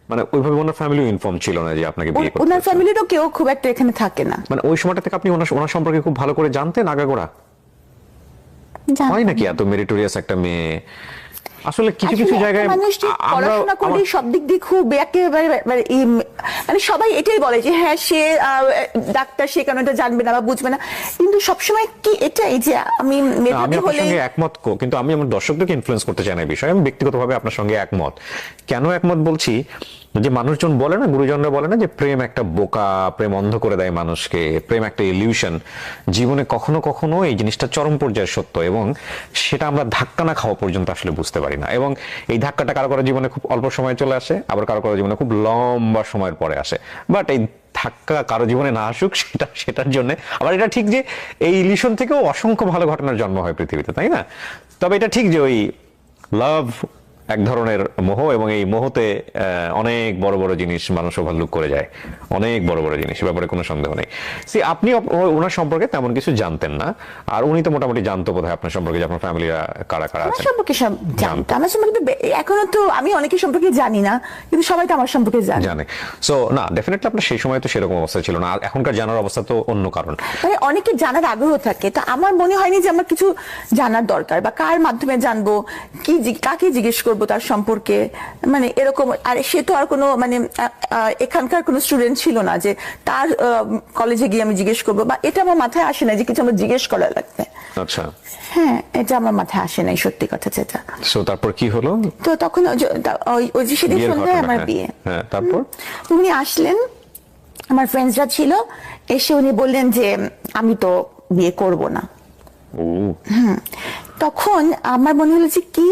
মানে ওইভাবে ওনার ফ্যামিলিও ইনফর্ম ছিল না যে আপনাকে বিয়ে করতে ওনার হচ্ছে? ফ্যামিলিরও কেউ খুব একটা এখানে থাকে না। মানে ওই সময়টা থেকে আপনি ওনার সম্পর্কে খুব ভালো করে জানতেন আগাগোড়া? জানতাম হয় নাকি এত মেরিটোরিয়াস একটা মেয়ে? আসলে কিছু কিছু আসলে একটা জায়গায় মানুষ যে আমরা পড়াশোনা করে সব দিক দিয়ে খুব একেবারে মানে সবাই এটাই বলে যে হ্যাঁ সে ডাক্তার, সে কেন এটা জানবে না বা বুঝবে না, কিন্তু সবসময় কি এটাই যে আমি আমি মেধাবী আপনার হলে সঙ্গে একমত কিন্তু আমি আমার দর্শকদেরকে ইনফ্লুয়েন্স করতে চাই না এই বিষয়ে। আমি ব্যক্তিগতভাবে আপনার সঙ্গে একমত। কেন একমত বলছি, যে মানুষজন বলে না, গুরুজনরা বলে না যে প্রেম একটা বোকা, প্রেম অন্ধ করে দেয় মানুষকে, প্রেম একটা ইলিউশন। জীবনে কখনো কখনো এই জিনিসটা চরম পর্যায়ে সত্য, এবং সেটা আমরা ধাক্কা না খাওয়া পর্যন্ত আসলে বুঝতে পারি না। এবং এই ধাক্কাটা কারো কারো জীবনে খুব অল্প সময় চলে আসে, আবার কারো কারো জীবনে খুব লম্বা সময়ের পরে আসে। বাট এই ধাক্কা কারো জীবনে না আসুক সেটার জন্য আবার এটা ঠিক যে এই ইলিউশন থেকেও অসংখ্য ভালো ঘটনার জন্ম হয় পৃথিবীতে, তাই না? তবে এটা ঠিক যে ওই লাভ এক ধরনের মোহ, এবং এই মোহতে অনেক বড় বড় জিনিস মানুষ ওভারলুক করে যায়, অনেক বড় বড় জিনিস, ব্যাপারে কোনো সন্দেহ নেই। আপনি ওনার সম্পর্কে তেমন কিছু জানতেন না, আর উনি তো মোটামুটি জানতো বোধহয় আপনার সম্পর্কে, যে আপনার ফ্যামিলিরা কারা কারা আমার আছেন। সম্পর্কে সব জানতো। আমার সম্পর্কে এখনো তো আমি অনেকের সম্পর্কে জানি না, কিন্তু সবাই তো আমার সম্পর্কে জানে। সো না, ডেফিনেটলি আপনার সেই সময় তো সেরকম অবস্থা ছিল না, আর এখনকার জানার অবস্থা তো অন্য কারণ। মানে অনেকে জানার আগ্রহ থাকে, তো আমার মনে হয়নি যে আমার কিছু জানার দরকার, বা কার মাধ্যমে জানবো, কাকে জিজ্ঞেস করবো তার সম্পর্কে, মানে এরকম। আর সে তো আর কোনো মানে এখানকার কোনো স্টুডেন্ট ছিল না যে তার কলেজে গিয়ে আমি জিজ্ঞেস করবো, বা এটা আমার মাথায় আসে না যে কিছু আমার জিজ্ঞেস করা লাগবে। আচ্ছা, হ্যাঁ, এটা আমার মাথায় আসে নাই, সত্যি কথা যেটা। সো তারপর কি হলো? তো তখন ওই যে সেদিন বিয়ের সন্ধ্যায় ঘটনা, আমার হ্যাঁ, বিয়ে। হ্যাঁ, তারপর উনি আসলেন, আমার ফ্রেন্ডসরা ছিল, এসে উনি বললেন যে আমি তো বিয়ে করব না। ও তখন আমার মনে হলো যে কি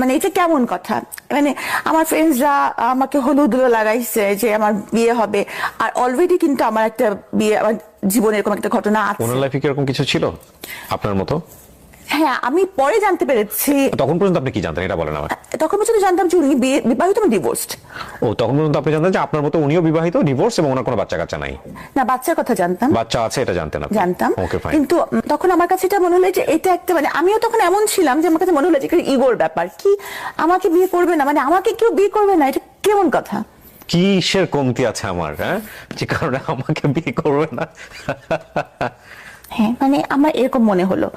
মানে এটা কেমন কথা, মানে আমার ফ্রেন্ডসরা আমাকে হলুদ লাগাইছে যে আমার বিয়ে হবে, আর অলরেডি কিন্তু আমার একটা বিয়ে, আমার জীবনে এরকম একটা ঘটনা আছে। ওনার লাইফে কি এরকম কিছু ছিল আপনার মতো? হ্যাঁ, আমি পরে জানতে পেরেছি। তখন পর্যন্ত আপনি কি জানতেন এটা বলেন আমাকে। তখন পর্যন্ত জানতাম যে উনি বিবাহিত, আমি ডিভোর্সড। ও, তখন পর্যন্ত আপনি জানতেন যে আপনার মতো উনিও বিবাহিত, ডিভোর্স, এবং ওনার কোনো বাচ্চা কাচ্চা নাই? না, বাচ্চার কথা জানতাম, বাচ্চা আছে এটা জানতেন আপনি? জানতাম। ওকে, ফাইন। কিন্তু তখন আমার কাছে এটা মনে হলো যে এটা একটা মানে আমিও তখন এমন ছিলাম যে আমার কাছে মনে হলো যে ইগোর ব্যাপার, কি আমাকে বিয়ে করবে না, মানে আমাকে কেউ বিয়ে করবে না, এটা কেমন কথা। কিসের কমতি আছে আমার, হ্যাঁ, যে কারণে আমাকে বিয়ে করবে না? হ্যাঁ, মানে আমার এরকম মনে হলো।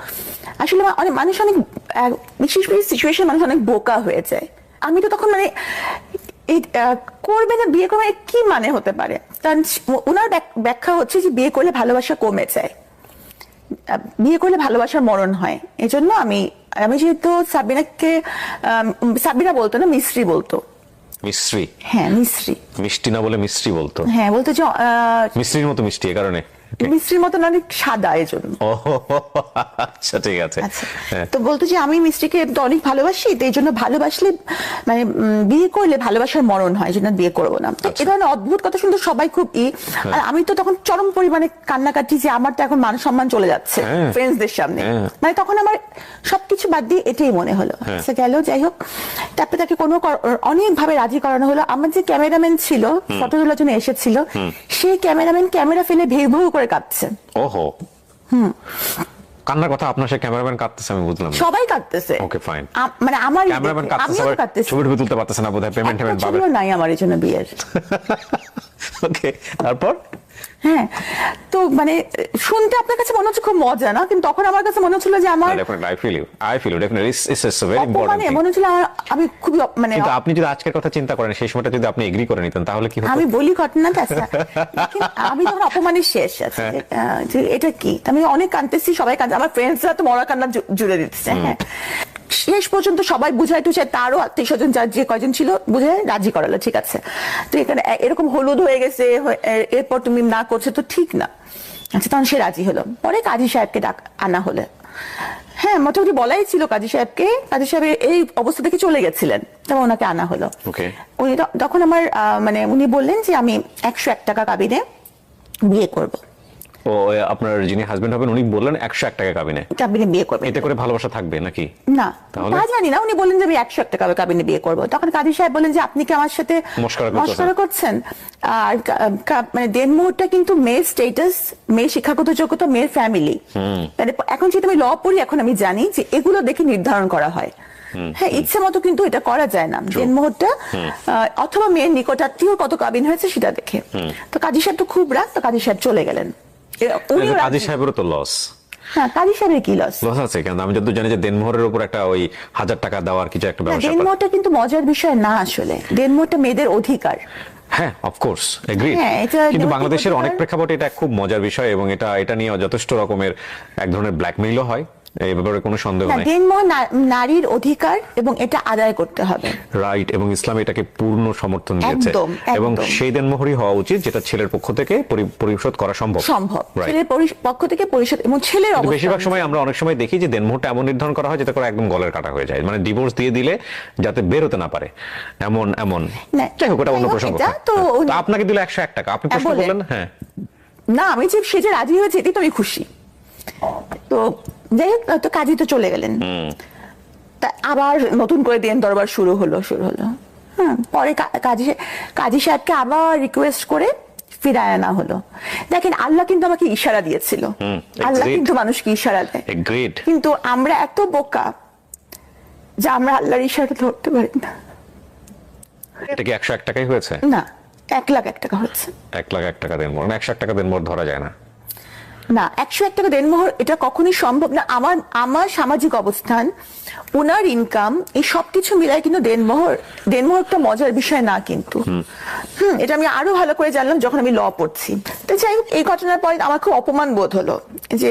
আসলে অনেক মানুষ অনেক বিশেষ করে সিচুয়েশন মানুষ অনেক বোকা হয়ে যায়। আমি তো তখন মানে এই করবে না, বিয়ে করবে কি মানে হতে পারে, কারণ ওনার ব্যাখ্যা হচ্ছে যে বিয়ে করলে ভালোবাসা কমে যায়, বিয়ে করলে ভালোবাসার মরণ হয়। এই জন্য আমি যেহেতু সাবিনাকে সাবিনা বলতো না, মিস্ত্রি বলতো। মিশ্রি? হ্যাঁ, মিস্ত্রি। মিষ্টি না বলে মিশ্রি বলতো? হ্যাঁ, বলতো যে মিশ্রির মতো মিষ্টি, এ কারণে মিস্ত্রির মতন অনেক সাদা, এই জন্য। ও আচ্ছা, ঠিক আছে। হ্যাঁ। তো বলতো যে আমি মিস্ত্রিকে তো অনেক ভালোবাসি, তো এই জন্য ভালোবাসলে মানে বিয়ে করলে ভালোবাসার মরণ হয়, এই জন্য বিয়ে করবো না। তো এই ধরনের অদ্ভুত কথা শুনতে সবাই খুব আর আমি তো তখন চরম পরিমাণে কান্নাকাটি, যে আমার তো এখন মান সম্মান চলে যাচ্ছে ফ্রেন্ডসদের সামনে। মানে তখন আমার সবকিছু বাদ দিয়ে এটাই মনে হলো। গেল, যাই হোক, তারপরে তাকে কোনো অনেক ভাবে রাজি করানো হলো। আমার যে ক্যামেরাম্যান ছিল, ফটো তোলার জন্য এসেছিল, সেই ক্যামেরাম্যান ক্যামেরা ফেলে ভেউ ভেউ করে কাঁদছে। ওহো, কান্নার কথা আপনার, সে ক্যামেরাম্যান কাঁদতেছে, আমি বুঝলাম। সবাই কাঁদতেছে। ওকে, ফাইন। মানে আমার ক্যামেরাম্যান কাঁদতেছে, আমিও কাঁদতেছি। ছবি তুলতে পারতেছে না বোধহয়, পেমেন্ট পাবে নাই আমার এই জন্য বিয়ের। ওকে, তারপর? হ্যাঁ, তো মানে শুনতে আপনার কাছে মনে হচ্ছে খুব মজা না, কিন্তু তখন আমার কাছে মনে হচ্ছিল যে আমার I feel you definitely, it's a very important thing. মনে হচ্ছিল আমি খুবই মানে। কিন্তু আপনি যদি আজকের কথা চিন্তা করেন, সেই সময়টা যদি আপনি এগ্রি করে নিতেন, তাহলে কি হতো? আমি বলি ঘটনাটা আমি তখন অপমানের শেষ আছে যে এটা কি, আমি অনেক কাঁদতেছি, সবাই কাঁদছে, আমার ফ্রেন্ডসরা তো মরা কান্না জুড়ে দিতেছে। হ্যাঁ, শেষ পর্যন্ত সবাই বুঝাই টুঝাই, তারও আত্মীয় স্বজন যার যে কয়জন ছিল বুঝাই রাজি করালো, ঠিক আছে, তো এখানে এরকম হলুদ হয়ে গেছে, এরপর তুমি না করছো তো ঠিক না। আচ্ছা, তখন সে রাজি হলো। পরে কাজী সাহেবকে আনা হলো। হ্যাঁ, মোটামুটি বলাই ছিল কাজী সাহেবকে, কাজী সাহেব এই অবস্থা থেকে চলে গেছিলেন, তবে ওনাকে আনা হলো। উনি তখন আমার মানে উনি বললেন যে আমি 101 টাকা কাবিনে বিয়ে করবো। ও, আপনার যিনি হাজবেন্ড হবেন উনি বললেন 101 টাকা কাবিনে বিয়ে করবে, এতে করে ভালোবাসা থাকবে নাকি? না, তা জানি না। উনি বললেন যে আমি 101 টাকা কাবিনে বিয়ে করবো। তখন কাজী সাহেব বলেন যে আপনি কি আমার সাথে মশকরা করছেন? আর মানে দেনমোহরটা কিন্তু মেয়ের স্ট্যাটাস, মেয়ের শিক্ষাগত যোগ্যতা, মেয়ের ফ্যামিলি, এখন যেহেতু আমি ল পড়ি, এখন আমি জানি যে এগুলো দেখে নির্ধারণ করা হয়। হ্যাঁ, ইচ্ছে মতো কিন্তু এটা করা যায় না। দেনমোহরটা অথবা মেয়ের নিকটাত্মীয় কত কাবিন হয়েছে সেটা দেখে। তো কাজী সাহেব তো খুব রাগ, তো কাজী সাহেব চলে গেলেন। উনিও রাগ- কাজী সাহেবেরও তো লস হ্যাঁ, কাজী সাহেবের কি লস? লস আছে, কারণ আমি যতদূর জানি যে দেনমোহরের উপর একটা ওই 1000 টাকা দেওয়ার কিছু একটা ব্যবস্থা। দেনমোহরটা কিন্তু মজার বিষয় না আসলে। দেনমোহরটা মেয়েদের অধিকার। হ্যাঁ, অফকোর্স এগ্রিড, হ্যাঁ, এটা কিন্তু নৈতিক বাংলাদেশের অনেক অধিকার। প্রেক্ষাপটে এটা খুব মজার বিষয়, এবং এটা নিয়ে যথেষ্ট রকমের এক ধরনের ব্ল্যাকমেইলও হয়, এই ব্যাপারে কোনো সন্দেহ না, নাই। দেনমোহর নারীর অধিকার এবং এটা আদায় করতে হবে। রাইট, এবং ইসলাম এটাকে পূর্ণ সমর্থন দিয়েছে, একদম, এবং একদম। সেই দেনমোহরই হওয়া উচিত যেটা ছেলের পক্ষ থেকে পরিশোধ করা সম্ভব। Right. ছেলের পক্ষ থেকে পরিষদ এবং ছেলের কিন্তু অবস্থা বেশিরভাগ সময় আমরা অনেক সময় দেখি যে দেনমোহরটা এমন নির্ধারণ করা হয় যাতে করে একদম গলের কাটা হয়ে যায়, মানে ডিভোর্স দিয়ে দিলে যাতে বের হতে না পারে, এমন না, যাই হোক, ওটা অন্য যাই হোক, প্রসঙ্গ। এটা তো তো আপনাকে দিল 101 টাকা, আপনি প্রশ্ন বলেন। করলেন। হ্যাঁ, না, আমি যে সে যে রাজি হয়েছে এটি তো আমি খুশি। তো যাই হোক, তো কাজী তো চলে গেলেন। তা আবার নতুন করে দেন দরবার শুরু হলো। হ্যাঁ, পরে কাজী সাহেবকে আবার রিকোয়েস্ট করে ফিরায় আনা হলো। দেখেন, আল্লাহ কিন্তু আমাকে ইশারা দিয়েছিল। আল্লাহ কিন্তু মানুষকে ইশারা দেয়, এগ্রিড। কিন্তু আমরা এত বোকা যে আমরা আল্লাহর ইশারা ধরতে পারি না। এটা কি 101 টাকাই হয়েছে? না, 1,01,000 টাকা হচ্ছে। 1,01,000 টাকা দেনমোহর, 101 টাকা দেনমোহর ধরা যায় না। না, 101 টাকা দেনমোহর এটা কখনোই সম্ভব না। আমার সামাজিক অবস্থান, ওনার ইনকাম, এই সবকিছু মিলাই কিন্তু দেনমোহর একটা মজার বিষয় না কিন্তু। এটা আমি আরো ভালো করে জানলাম যখন আমি ল পড়ছি। তো যাই হোক, এই ঘটনার পরে আমার খুব অপমান বোধ হলো যে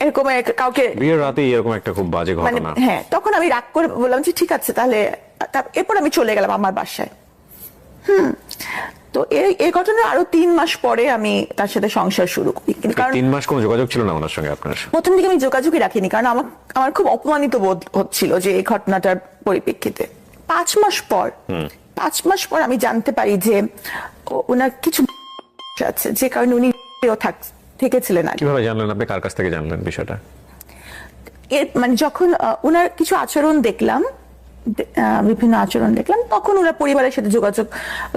এরকম কাউকে বিয়ের রাতে এরকম একটা খুব বাজে মানে, ঘটনা। হ্যাঁ, তখন আমি রাগ করে বললাম যে ঠিক আছে তাহলে। এরপর আমি চলে গেলাম আমার বাসায়। তো এই ঘটনার আরো 3 মাস পরে আমি তার সাথে সংসার শুরু করি। কারণ 3 মাস কোনো যোগাযোগ ছিল না ওনার সঙ্গে আপনার? প্রথম দিকে আমি যোগাযোগই রাখিনি, কারণ আমার খুব অপমানিত বোধ হচ্ছিল যে এই ঘটনাটার পরিপ্রেক্ষিতে। 5 মাস পর আমি জানতে পারি যে ওনার কিছু আছে, যে কারণে উনি থেকেছিলেন আগে। কিভাবে জানলেন আপনি? কার কাছ থেকে জানলেন বিষয়টা? মানে যখন ওনার কিছু আচরণ দেখলাম, বিভিন্ন আচরণ দেখলাম, তখন ওনার পরিবারের সাথে যোগাযোগ,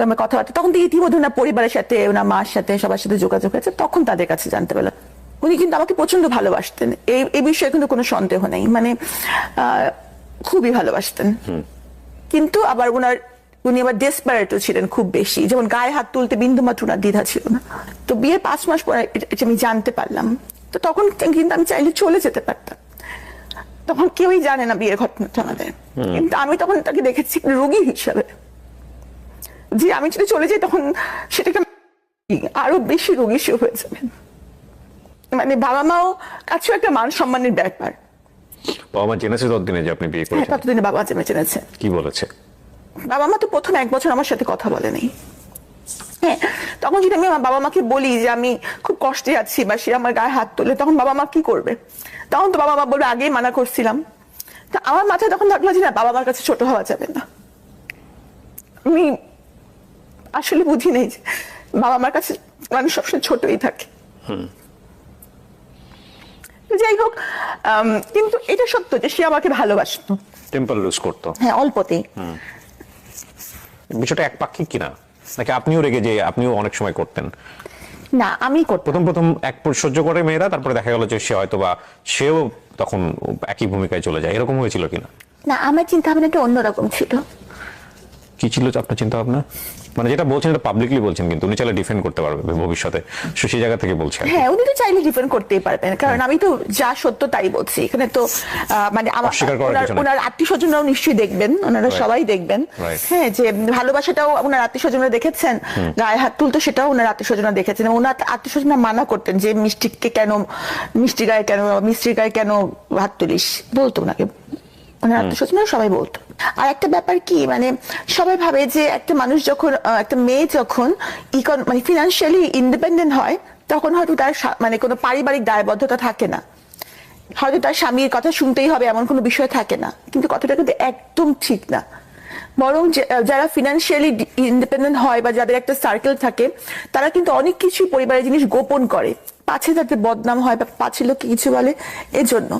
আমার কথাবার্তা, তখন তো ইতিমধ্যে ওনার পরিবারের সাথে, ওনার মার সাথে, সবার সাথে যোগাযোগ হয়েছে, তখন তাদের কাছে জানতে পারলাম। উনি কিন্তু আমাকে প্রচন্ড ভালোবাসতেন, এই বিষয়ে কিন্তু কোনো সন্দেহ নেই, মানে খুবই ভালোবাসতেন। কিন্তু আবার উনি আবার ডেসপারেটও ছিলেন খুব বেশি, যেমন গায়ে হাত তুলতে বিন্দুমাত্র ওনার দ্বিধা ছিল না। তো বিয়ের 5 মাস পরে এটা আমি জানতে পারলাম। তো তখন কিন্তু আমি চাইলে চলে যেতে পারতাম, তখন কেউই জানে না বিয়ের ঘটনাটা আমাদের। কিন্তু আমি তখন তাকে দেখেছি রোগী হিসাবে, যে আমি যদি চলে যাই তখন সেটা আরো বেশি রোগী হয়ে যাবে। মানে বাবা মাও কাছেও একটা মান সম্মানের ব্যাপার। বাবা মা জেনেছে ততদিনে যে আপনি বিয়ে করেছেন? ততদিনে বাবা জেনেছে। কি বলেছে? বাবা মা তো প্রথম 1 বছর আমার সাথে কথা বলেনি। হ্যাঁ, তখন যদি আমি আমার বাবা মাকে বলি যে আমি খুব কষ্টে আছি, বা সে আমার গায়ে হাত তোলে, তখন বাবা মা কি করবে? তখন তো বাবা মা বলবে আগেই মানা করছিলাম। তা আমার মাথায় তখন থাকলো যে না, বাবা মার কাছে ছোট হওয়া যাবে না। আমি আসলে বুঝি নেই যে বাবা মার কাছে মানুষ সবসময় ছোটই থাকে। যাই হোক, কিন্তু এটা সত্য যে সে আমাকে ভালোবাসতো। টেম্পার লুজ করতো? হ্যাঁ, অল্পতেই। বিষয়টা একপাক্ষিক কিনা, নাকি আপনিও রেগে যে আপনিও অনেক সময় করতেন? না, আমি করতাম। প্রথম এক সহ্য করে মেয়েরা, তারপরে দেখা গেল যে সে হয়তো বা সেও তখন একই ভূমিকায় চলে যায়, এরকম হয়েছিল কিনা? না, আমার চিন্তা ভাবনাটা অন্যরকম ছিল। কি ছিল আপনার চিন্তা ভাবনা? মানে যেটা বলছেন এটা পাবলিকলি বলছেন, কিন্তু উনি চাইলে ডিফেন্ড করতে পারবে ভবিষ্যতে, সেই জায়গা থেকে বলছেন। হ্যাঁ, উনি তো চাইলে ডিফেন্ড করতেই পারবেন, কারণ আমি তো যা সত্য তাই বলছি এখানে। তো মানে ওনার আত্মীয় স্বজনরাও নিশ্চয়ই দেখবেন, ওনারা সবাই দেখবেন। হ্যাঁ, যে ভালোবাসাটাও ওনার আত্মীয় স্বজনরা দেখেছেন, গায়ে হাত তুলতো সেটাও ওনার আত্মীয় স্বজনরা দেখেছেন। ওনার আত্মীয় স্বজনরা মানা করতেন যে মিষ্টির গায়ে কেন হাত তুলিস, বলতো ওনাকে। ওনার আত্মীয় স্বজনরা সবাই বলতো। আর একটা ব্যাপার কি, মানে সবাই ভাবে যে একটা মানুষ যখন, একটা মেয়ে যখন মানে ফিনান্সিয়ালি ইন্ডিপেন্ডেন্ট হয়, তখন হয়তো তার মানে কোনো পারিবারিক দায়বদ্ধতা থাকে না, হয়তো তার স্বামীর কথা শুনতেই হবে এমন কোনো বিষয় থাকে না। কিন্তু কথাটা কিন্তু একদম ঠিক না। বরং যারা ফিনান্সিয়ালি ইন্ডিপেন্ডেন্ট হয় বা যাদের একটা সার্কেল থাকে, তারা কিন্তু অনেক কিছু পরিবারের জিনিস গোপন করে, পাছে তাদের বদনাম হয় বা পাছে লোককে কিছু বলে, এজন্য।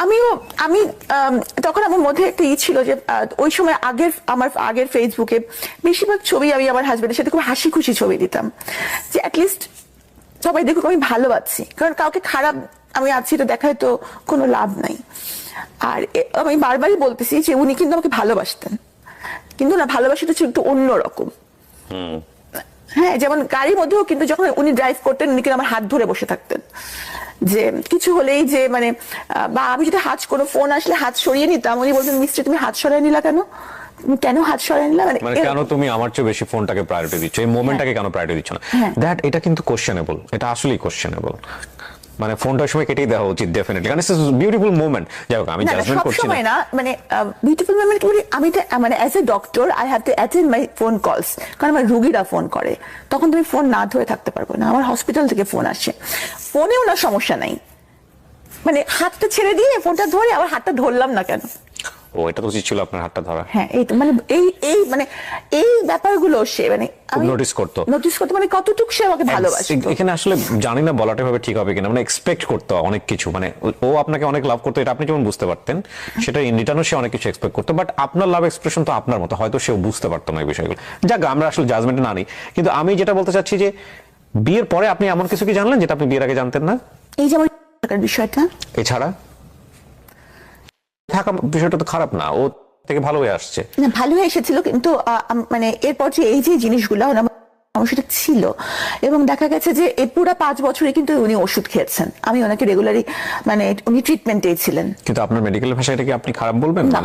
আমি তখন আমার মধ্যে একটা ছিল যে ওই সময় আমার আগের ফেসবুকে বেশিরভাগ ছবি আমি আমার হাজবেন্ডের সাথে খুব হাসি খুশি ছবি দিতাম, যে অ্যাটলিস্ট সবাই দেখুক আমি ভালো আছি। কারণ কাউকে খারাপ আমি আছি, এটা দেখায় তো কোনো লাভ নাই। আর আমি বারবারই বলতেছি যে উনি কিন্তু আমাকে ভালোবাসতেন, কিন্তু না ভালোবাসাটা ছিল একটু অন্যরকম। হ্যাঁ, যেমন গাড়ির মধ্যেও কিন্তু যখন উনি ড্রাইভ করতেন উনি কিন্তু আমার হাত ধরে বসে থাকতেন, যে কিছু হলেই যে মানে বা আমি যদি কোনো ফোন আসলে হাত সরিয়ে নিতাম, উনি বলতেন মিস্ত্রি তুমি হাত সরিয়ে নিলা কেন, তুমি কেন হাত সরিয়ে নিলা, মানে কেন তুমি আমার চেয়ে বেশি ফোনটাকে প্রায়োরিটি দিচ্ছ, এই মোমেন্টটাকে কেন প্রায়োরিটি দিচ্ছ না, দ্যাট এটা কিন্তু কোশ্চেনেবল, এটা আসলেই কোশ্চেনেবল। মানে ফোনটার সময় কেটেই দেওয়া উচিত ডেফিনেটলি, কারণ ইটস বিউটিফুল মোমেন্ট। যাই হোক, আমি জাজমেন্ট করছি না, মানে বিউটিফুল মোমেন্ট কি আমি মানে as a doctor I have to attend my phone calls, কারণ আমার রোগীরা ফোন করে, তখন তুমি ফোন না ধরে থাকতে পারবো না। আমার হসপিটাল থেকে ফোন আসে, ফোনেও না সমস্যা নাই, মানে হাতটা ছেড়ে দিয়ে ফোনটা ধরে আবার হাতটা ধরলাম না কেন। ও এটা তো উচিত ছিল আপনার হাতটা ধরা। হ্যাঁ, এই তো মানে এই ব্যাপারগুলো সে মানে নোটিস করতো মানে কতটুকু সে আমাকে ভালোবাসে। এখানে আসলে জানি না বলাটা ভাবে ঠিক হবে কিনা, মানে এক্সপেক্ট করতো অনেক কিছু, মানে ও আপনাকে অনেক লাভ করতো, এটা আপনি যেমন বুঝতে পারতেন, সেটা ইন রিটার্নও সে অনেক কিছু এক্সপেক্ট করতো, বাট আপনার লাভ এক্সপ্রেশন তো আপনার মতো, হয়তো সেও বুঝতে পারতো না এই বিষয়গুলো। যাক, আমরা আসলে জাজমেন্টে না নিই, কিন্তু আমি যেটা বলতে চাচ্ছি যে বিয়ের পরে আপনি এমন কিছু কি জানলেন যেটা আপনি বিয়ের আগে জানতেন না? এই যে আমার বিষয়টা, এছাড়া থাকা বিষয়টা তো খারাপ না, ও থেকে ভালো হয়ে আসছে। না ভালো হয়ে এসেছিল, কিন্তু মানে এরপর যে এই যে জিনিসগুলো আমার সেটা ছিল, এবং দেখা গেছে যে এই পুরো 5 বছরে কিন্তু উনি ওষুধ খেয়েছেন, আমি ওনাকে রেগুলারই মানে উনি ট্রিটমেন্টেই ছিলেন। কিন্তু আপনার মেডিকেল ভাষায় এটা কি আপনি খারাপ বলবেন? না,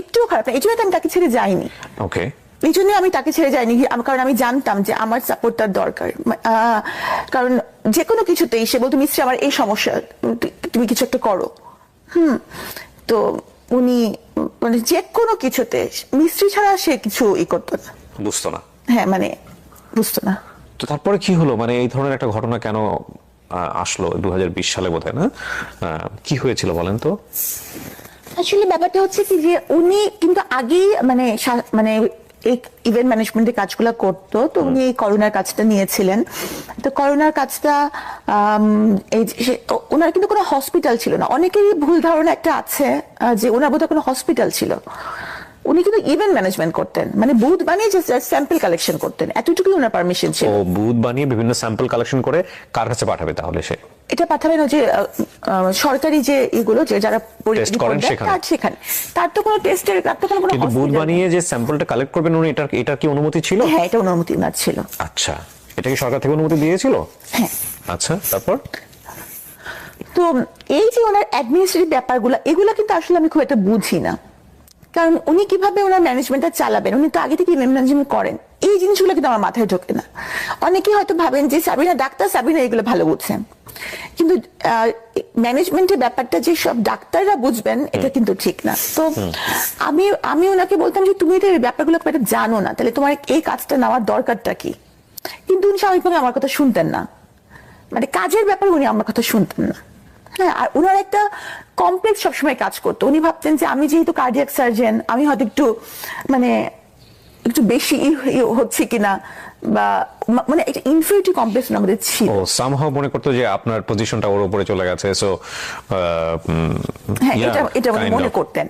একটুও খারাপ না, এই জন্য আমি তাকে ছেড়ে যাইনি। ওকে, এই জন্য আমি তাকে ছেড়ে যাইনি, কারণ আমি জানতাম যে আমার সাপোর্ট তার দরকার। কারণ যে কোনো কিছুতেই সে বলতো মিস্ত্রি আমার এই সমস্যা, তুমি কিছু একটা করো। তো উনি মানে যে কোনো কিছুতে মিস্ত্রি ছাড়া সে কিছু করতো না, বুঝতো না। হ্যাঁ, মানে বুঝতো না। তো তারপরে কি হলো, মানে এই ধরনের একটা ঘটনা কেন আসলো 2020 সালে বোধহয়, না? কি হয়েছিল বলেন তো? আসলে ব্যাপারটা হচ্ছে কি যে উনি কিন্তু আগেই মানে এই ইভেন্ট ম্যানেজমেন্টের কাজগুলো করতো, তো উনি এই করোনার কাজটা নিয়েছিলেন। তো করোনার কাজটা ওনার কিন্তু কোনো হসপিটাল ছিল না, অনেকেরই ভুল ধারণা একটা আছে যে ওনার বোধহয় কোনো হসপিটাল ছিল। উনি কিন্তু ইভেন্ট ম্যানেজমেন্ট করতেন, মানে বুথ বানিয়ে যে স্যাম্পল কালেকশন করতেন, এতটুকুই ওনার পারমিশন ছিল। ও বুথ বানিয়ে বিভিন্ন স্যাম্পল কালেকশন করে কার কাছে পাঠাবে তাহলে সে? এটা পাঠাবেন যে সরকারি যে এগুলো যে যারা টেস্ট করেন সেখানে, তার তো কোনো টেস্টের, তার তো কোনো কিন্তু বুথ বানিয়ে যে স্যাম্পলটা কালেক্ট করবেন উনি, এটা কি অনুমতি ছিল? হ্যাঁ, এটা অনুমতি না ছিল। আচ্ছা, এটা কি সরকার থেকে অনুমতি দিয়েছিল? হ্যাঁ। আচ্ছা, তারপর তো এই যে ওনার অ্যাডমিনিস্ট্রেটিভ ব্যাপারগুলো, এগুলো কিন্তু আসলে আমি খুব একটা বুঝি না, কারণ উনি কিভাবে ওনার ম্যানেজমেন্টটা চালাবেন, উনি তো আগে থেকে ম্যানেজমেন্ট করেন, এই জিনিসগুলো কিন্তু আমার মাথায় ঢোকে না। অনেকেই হয়তো ভাবেন যে সাবিনা ডাক্তার, সাবিনা এগুলো ভালো বুঝছেন, কিন্তু ম্যানেজমেন্টের ব্যাপারটা যে সব ডাক্তাররা বুঝবেন এটা কিন্তু ঠিক না। তো আমি ওনাকে বলতাম যে তুমি তো এই ব্যাপারগুলো খুব একটা জানো না, তাহলে তোমার এই কাজটা নেওয়ার দরকারটা কি? কিন্তু উনি স্বাভাবিকভাবে আমার কথা শুনতেন না, মানে কাজের ব্যাপারে উনি আমার কথা শুনতেন না। হ্যাঁ, আর ওনার একটা কমপ্লেক্স সবসময় কাজ করতো, উনি ভাবতেন যে আমি যেহেতু কার্ডিয়াক সার্জন, আমি হয়তো একটু বেশি হচ্ছে কিনা, বা মানে একটা ইনফিরিয়রিটি কমপ্লেক্স আমাদের ছিল। ও সামহাউ মনে করতো যে আপনার পজিশনটা ওর উপরে চলে গেছে, সো হ্যাঁ, এটা উনি মনে করতেন,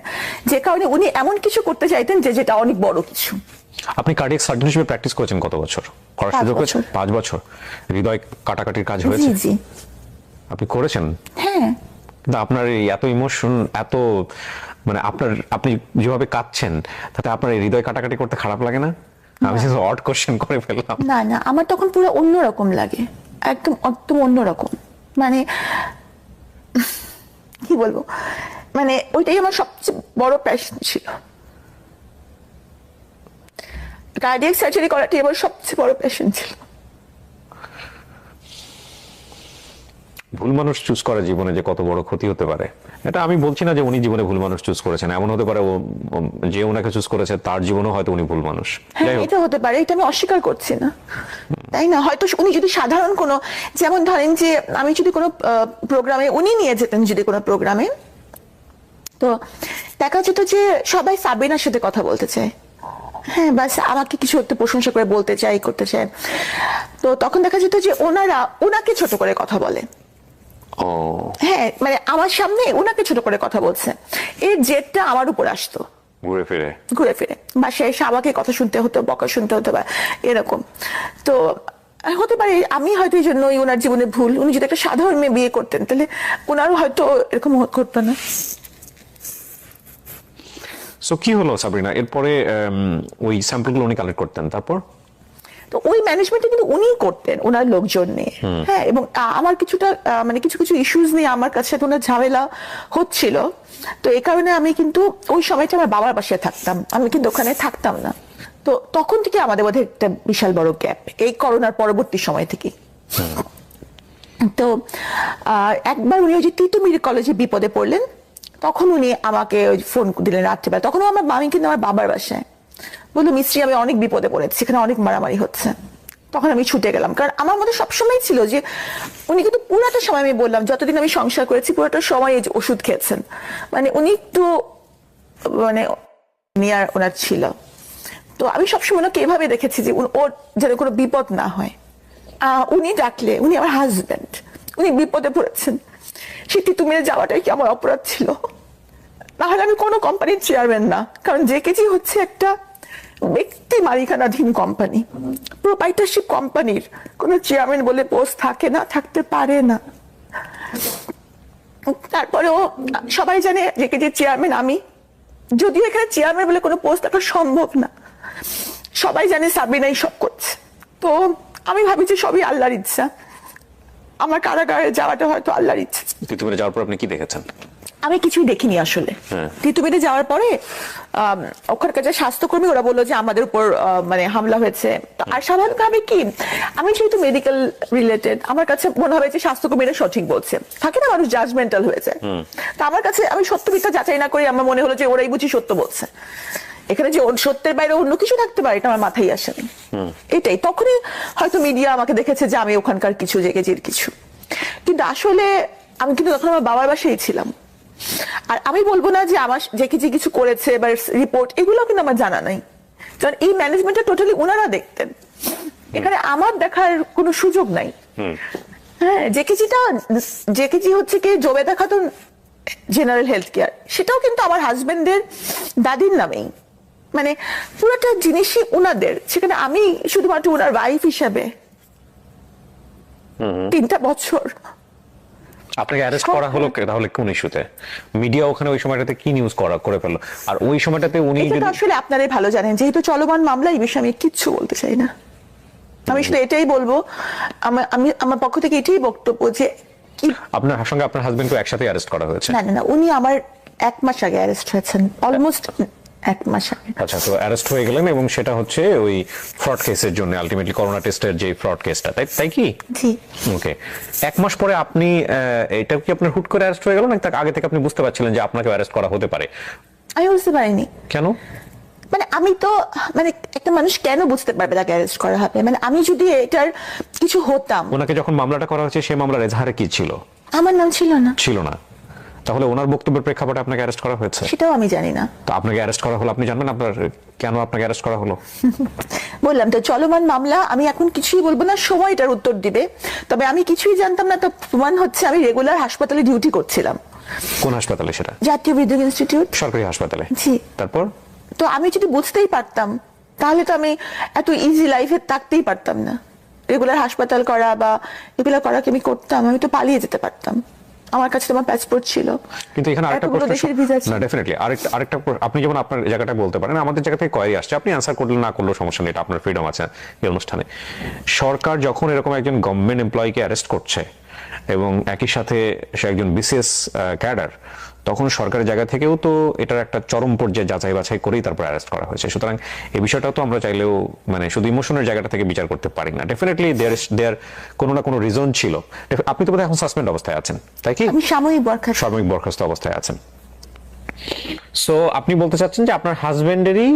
যে কারণে উনি এমন কিছু করতে চাইতেন যেটা অনেক বড় কিছু। আপনি কার্ডিয়াক সার্জন হিসেবে প্র্যাকটিস করেছেন কত বছর? করার সুযোগ হয়েছে? 5 বছর। হৃদয় কাটাকাটির কাজ হয়েছে? জি, আপনি করেছেন? হ্যাঁ। কিন্তু আপনার এই এত ইমোশন, এত মানে আপনি যেভাবে কাঁদছেন, তাতে আপনার এই হৃদয় কাটাকাটি করতে খারাপ লাগে না? আমি জাস্ট অড কোশ্চেন করে ফেললাম। না, আমার তখন পুরো অন্যরকম লাগে, একদম অন্যরকম, মানে কি বলবো, মানে ওইটাই আমার সবচেয়ে বড় প্যাশন ছিল। কার্ডিয়াক সার্জারি করাটাই আমার সবচেয়ে বড় প্যাশন ছিল। ভুল মানুষ চুজ করা জীবনে যে কত বড় ক্ষতি হতে পারে, এটা আমি বলছি না যে উনি জীবনে ভুল মানুষ চুজ করেছেন, এমন হতে পারে যে ওনাকে চুজ করেছে তার জীবনেও হয়তো উনি ভুল মানুষ। হ্যাঁ, এটা হতে পারে, এটা আমি অস্বীকার করছি না, তাই না? হয়তো উনি যদি সাধারণ কোনো, যেমন ধরেন যে আমি যদি কোনো প্রোগ্রামে উনি নিয়ে যেতেন, যদি কোনো প্রোগ্রামে, তো দেখা যেত যে সবাই সাবিনার সাথে কথা বলতে চায়, হ্যাঁ, বাস আমাকে কিছু একটা প্রশংসা করে বলতে চায়, করতে চায়, তো তখন দেখা যেত যে ওনাকে ছোট করে কথা বলে। হ্যাঁ, মানে আমার সামনে ওনাকে ছোট করে কথা বলছে, এই জেদটা আমার উপর আসতো ঘুরে ফিরে, বাসায় এসে আমাকে কথা শুনতে হতো, বকা শুনতে হতো বা এরকম। তো হতে পারে আমি হয়তো এই জন্যই ওনার জীবনে ভুল, উনি যদি একটা সাধারণ মেয়ে বিয়ে করতেন তাহলে ওনারও হয়তো এরকম করতো না। সো কি হলো সাবরিনা, এরপরে ওই স্যাম্পলগুলো উনি কালেক্ট করতেন, তারপর? তো ওই ম্যানেজমেন্টটা কিন্তু উনিই করতেন ওনার লোকজন নিয়ে। হ্যাঁ, এবং আমার কিছুটা মানে কিছু কিছু ইস্যুস নিয়ে আমার কাছে ওনার ঝামেলা হচ্ছিল। তো এই কারণে আমি কিন্তু ওই সময়টা আমার বাবার বাসায় থাকতাম, আমি কিন্তু ওখানে থাকতাম না। তো তখন থেকে আমাদের মধ্যে একটা বিশাল বড় গ্যাপ, এই করোনার পরবর্তী সময় থেকে। তো একবার উনি ওই যে তিতুমির কলেজে বিপদে পড়লেন, তখন উনি আমাকে ওই ফোন দিলেন রাত্রিবেলা। তখন আমার মামি কিন্তু আমার বাবার বাসায়, বললো মিস্ত্রি আমি অনেক বিপদে পড়েছি, এখানে অনেক মারামারি হচ্ছে। তখন আমি ছুটে গেলাম, কারণ আমার মধ্যে সবসময় ছিল যে উনি কিন্তু পুরাটা সময়, আমি বললাম যতদিন আমি সংসার করেছি পুরাটা সময় এই যে ওষুধ খেয়েছেন, মানে উনি একটু মানে নিয়ার ওনার ছিল। তো আমি সবসময় ওনাকে এভাবে দেখেছি যে ওর যেন কোনো বিপদ না হয়। উনি ডাকলে, উনি আমার হাজবেন্ড, উনি বিপদে পড়েছেন, সেই তিতুমিরে যাওয়াটাই কি আমার অপরাধ ছিল? নাহলে আমি কোনো কোম্পানির চেয়ারম্যান না, কারণ জেকেজি হচ্ছে একটা ব্যক্তি মালিকানাধীন কোম্পানি, প্রোপাইটারশিপ কোম্পানির কোনো চেয়ারম্যান বলে পোস্ট থাকে না, থাকতে পারে না। তারপরেও সবাই জানে জেকেজির চেয়ারম্যান আমি, যদিও এখানে চেয়ারম্যান বলে কোনো পোস্ট থাকা সম্ভব না। সবাই জানে সাবরিনাই সব করছে। তো আমি ভাবি যে সবই আল্লাহর ইচ্ছা, আমার কারাগারে যাওয়াটা হয়তো আল্লাহর ইচ্ছা। তিতুমিরে যাওয়ার পর আপনি কি দেখেছেন? আমি কিছুই দেখিনি আসলে। তিতুমিরে যাওয়ার পরে ওখানকার যে স্বাস্থ্যকর্মী ওরা বললো যে আমাদের উপর মানে হামলা হয়েছে। আর স্বাভাবিকভাবে কি, আমি যেহেতু মেডিকেল রিলেটেড, আমার কাছে মনে হবে যে স্বাস্থ্যকর্মীরা সঠিক বলছে, থাকে না মানুষ জাজমেন্টাল হয়ে যায়। তা আমার কাছে, আমি সত্য মিথ্যা যাচাই না করি, আমার মনে হলো যে ওরাই বুঝি সত্য বলছে। এখানে যে সত্যের বাইরে অন্য কিছু থাকতে পারে এটা আমার মাথায় আসেনি। এটাই তখনই হয়তো মিডিয়া আমাকে দেখেছে যে আমি ওখানকার কিছু জেকেজির কিছু, কিন্তু আসলে আমি কিন্তু তখন আমার বাবার বাসায় ছিলাম। আর আমি বলবো না যে আমার জেকেজি কিছু করেছে বা রিপোর্ট, এগুলো কিন্তু আমার জানা নাই, কারণ এই ম্যানেজমেন্টটা টোটালি ওনারা দেখতেন, এখানে আমার দেখার কোনো সুযোগ নাই। হ্যাঁ, জেকেজি হচ্ছে কি Jobeda Khatun general health care, সেটাও কিন্তু আমার হাজবেন্ডের দাদির নামেই, মানে পুরোটা জিনিসই ওনাদের। সেখানে আমি শুধুমাত্র ওনার ওয়াইফ হিসাবে 3টা বছর। আপনাকে অ্যারেস্ট করা হলো তাহলে কোন ইস্যুতে? মিডিয়া ওখানে ওই সময়টাতে কি নিউজ করে ফেললো? আর ওই সময়টাতে উনি এটা তো আসলে আপনারাই ভালো জানেন, যেহেতু চলমান মামলা, এই বিষয়ে আমি কিচ্ছু বলতে চাই না। আমি শুধু এটাই বলবো, আমি আমার পক্ষ থেকে এটাই বক্তব্য যে আপনার সঙ্গে আপনার হাজবেন্ডকে একসাথে অ্যারেস্ট করা হয়েছে? না না না, উনি আমার 1 মাস আগে অ্যারেস্ট হয়েছেন, অলমোস্ট 1 মাস আগে। আচ্ছা, তো অ্যারেস্ট হয়ে গেলেন এবং সেটা হচ্ছে ওই ফ্রড কেসের জন্য, আলটিমেটলি করোনা টেস্টের যে ফ্রড কেসটা, তাই কি? জি। ওকে, 1 মাস পরে আপনি, এটা কি আপনার হুট করে অ্যারেস্ট হয়ে গেল, না তার আগে থেকে আপনি বুঝতে পারছিলেন যে আপনাকে অ্যারেস্ট করা হতে পারে? আমি বুঝতে পারিনি। কেন? মানে আমি তো, মানে একটা মানুষ কেন বুঝতে পারবে তাকে অ্যারেস্ট করা হবে? মানে আমি যদি এটার কিছু হতাম। ওনাকে যখন মামলাটা করা হয়েছে সেই মামলার এজাহারে কি ছিল? আমার নাম ছিল না। ছিল না? তাহলে ওনার বক্তব্যের প্রেক্ষাপটে আপনাকে অ্যারেস্ট করা হয়েছে? সেটাও আমি জানি না। তো আপনাকে অ্যারেস্ট করা হলো, আপনি জানবেন আপনার কেন আপনাকে অ্যারেস্ট করা হলো? বললাম তো চলমান মামলা, আমি এখন কিছুই বলবো না, সময় এটার উত্তর দিবে। তবে আমি কিছুই জানতাম না, তো প্রমাণ হচ্ছে আমি রেগুলার হাসপাতালে ডিউটি করছিলাম। কোন হাসপাতালে সেটা? জাতীয় বিদ্যুৎ ইনস্টিটিউট, সরকারি হাসপাতালে। জি। তারপর? তো আমি যদি বুঝতেই পারতাম তাহলে তো আমি এত ইজি লাইফে থাকতেই পারতাম না। রেগুলার হাসপাতাল করা বা এগুলো করা কি আমি করতাম? আমি তো পালিয়ে যেতে পারতাম, আমার কাছে তোমার পাসপোর্ট ছিল। কিন্তু এখানে আরেকটা প্রশ্ন, দেশের ভিসা ছিল না ডেফিনেটলি আরেকটা আপনি যেমন আপনার জায়গাটা বলতে পারেন, আমাদের জায়গা থেকে কোয়েরি আসছে, আপনি আনসার করলে না করলেও সমস্যা নেই, এটা আপনার ফ্রিডম আছে এই অনুষ্ঠানে। সরকার যখন এরকম একজন গভর্নমেন্ট এমপ্লয়িকে অ্যারেস্ট করছে এবং একই সাথে সে একজন বিসিএস ক্যাডার, তখন সরকারের জায়গা থেকেও তো এটার একটা চরম পর্যায়ে যাচাই বাছাই করেই তারপর অ্যারেস্ট করা হয়েছে। সুতরাং এই বিষয়টা তো আমরা চাইলেও মানে শুধু ইমোশনের জায়গাটা থেকে বিচার করতে পারি না। ডেফিনেটলি দেয়ার কোনো না কোনো রিজন ছিল। আপনি তো বোধহয় এখন সাসপেন্ড অবস্থায় আছেন, তাই কি? আমি সাময়িক বরখাস্ত অবস্থায় আছেন। সো আপনি বলতে চাচ্ছেন যে আপনার হাজবেন্ডেরই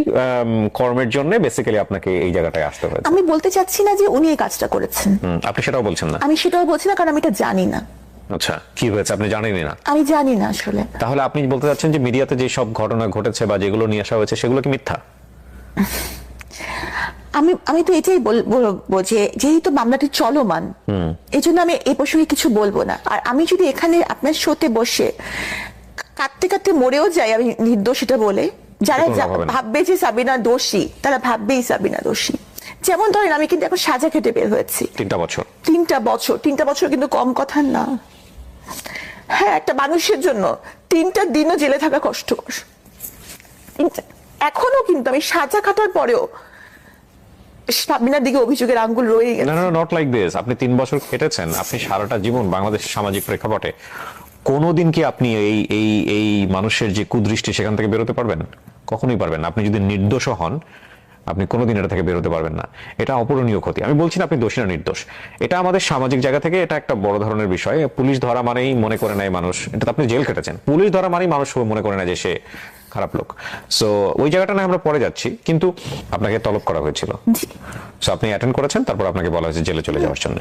কর্মের জন্য বেসিক্যালি আপনাকে এই জায়গাটায় আসতে হয়েছে? আমি বলতে চাচ্ছি না যে উনি এই কাজটা করেছেন, আপনি সেটাও বলছেন না? আমি সেটাও বলছি না, কারণ আমি এটা জানি না। আচ্ছা, কি হয়েছে আপনি জানেনই না? আমি জানি না আসলে। তাহলে আপনি বলতে চাচ্ছেন যে মিডিয়াতে যে সব ঘটনা ঘটেছে বা যেগুলো নিয়ে আসা হয়েছে সেগুলো কি মিথ্যা? আমি তো এটাই বলবো যে যেহেতু মামলাটি চলমান, এই জন্য আমি এই প্রসঙ্গে কিছু বলবো না। আর আমি যদি এখানে আপনার শোতে বসে কাঁদতে কাঁদতে মরেও যাই আমি নির্দোষ এটা বলে, যারা ভাববে যে সাবিনা দোষী তারা ভাববেই সাবিনা দোষী, যেমন ধরেন আমি কিন্তু এখন সাজা খেটে বের হয়েছি 3টা বছর। 3টা বছর কিন্তু কম কথা না। হ্যাঁ, একটা মানুষের জন্য 3টা দিনও জেলে থাকা কষ্টকর। এখনো কিন্তু আমি সাজা খাটার পরেও সাবিনার দিকে অভিযোগের আঙ্গুল রয়ে গেছে। না না, নট লাইক দিস। আপনি 3 বছর কেটেছেন, আপনি সারাটা জীবন বাংলাদেশের সামাজিক প্রেক্ষাপটে কোনোদিন কি আপনি এই এই এই মানুষের যে কুদৃষ্টি সেখান থেকে বেরোতে পারবেন? কখনোই পারবেন না। আপনি যদি নির্দোষ হন, আপনি কোনোদিন এটা থেকে বেরোতে পারবেন না। এটা অপূরণীয় ক্ষতি। আমি বলছি না আপনি দোষী না নির্দোষ, এটা আমাদের সামাজিক জায়গা থেকে এটা একটা বড় ধরনের বিষয়। পুলিশ ধরা মানেই মনে করে নেয় মানুষ, এটা তো আপনি জেল কেটেছেন, পুলিশ ধরা মানেই মানুষ মনে করে না যে সে খারাপ লোক। সো ওই জায়গাটা না আমরা পরে যাচ্ছি, কিন্তু আপনাকে তলব করা হয়েছিল, সো আপনি অ্যাটেন্ড করেছেন, তারপর আপনাকে বলা হয়েছে জেলে চলে যাওয়ার জন্য।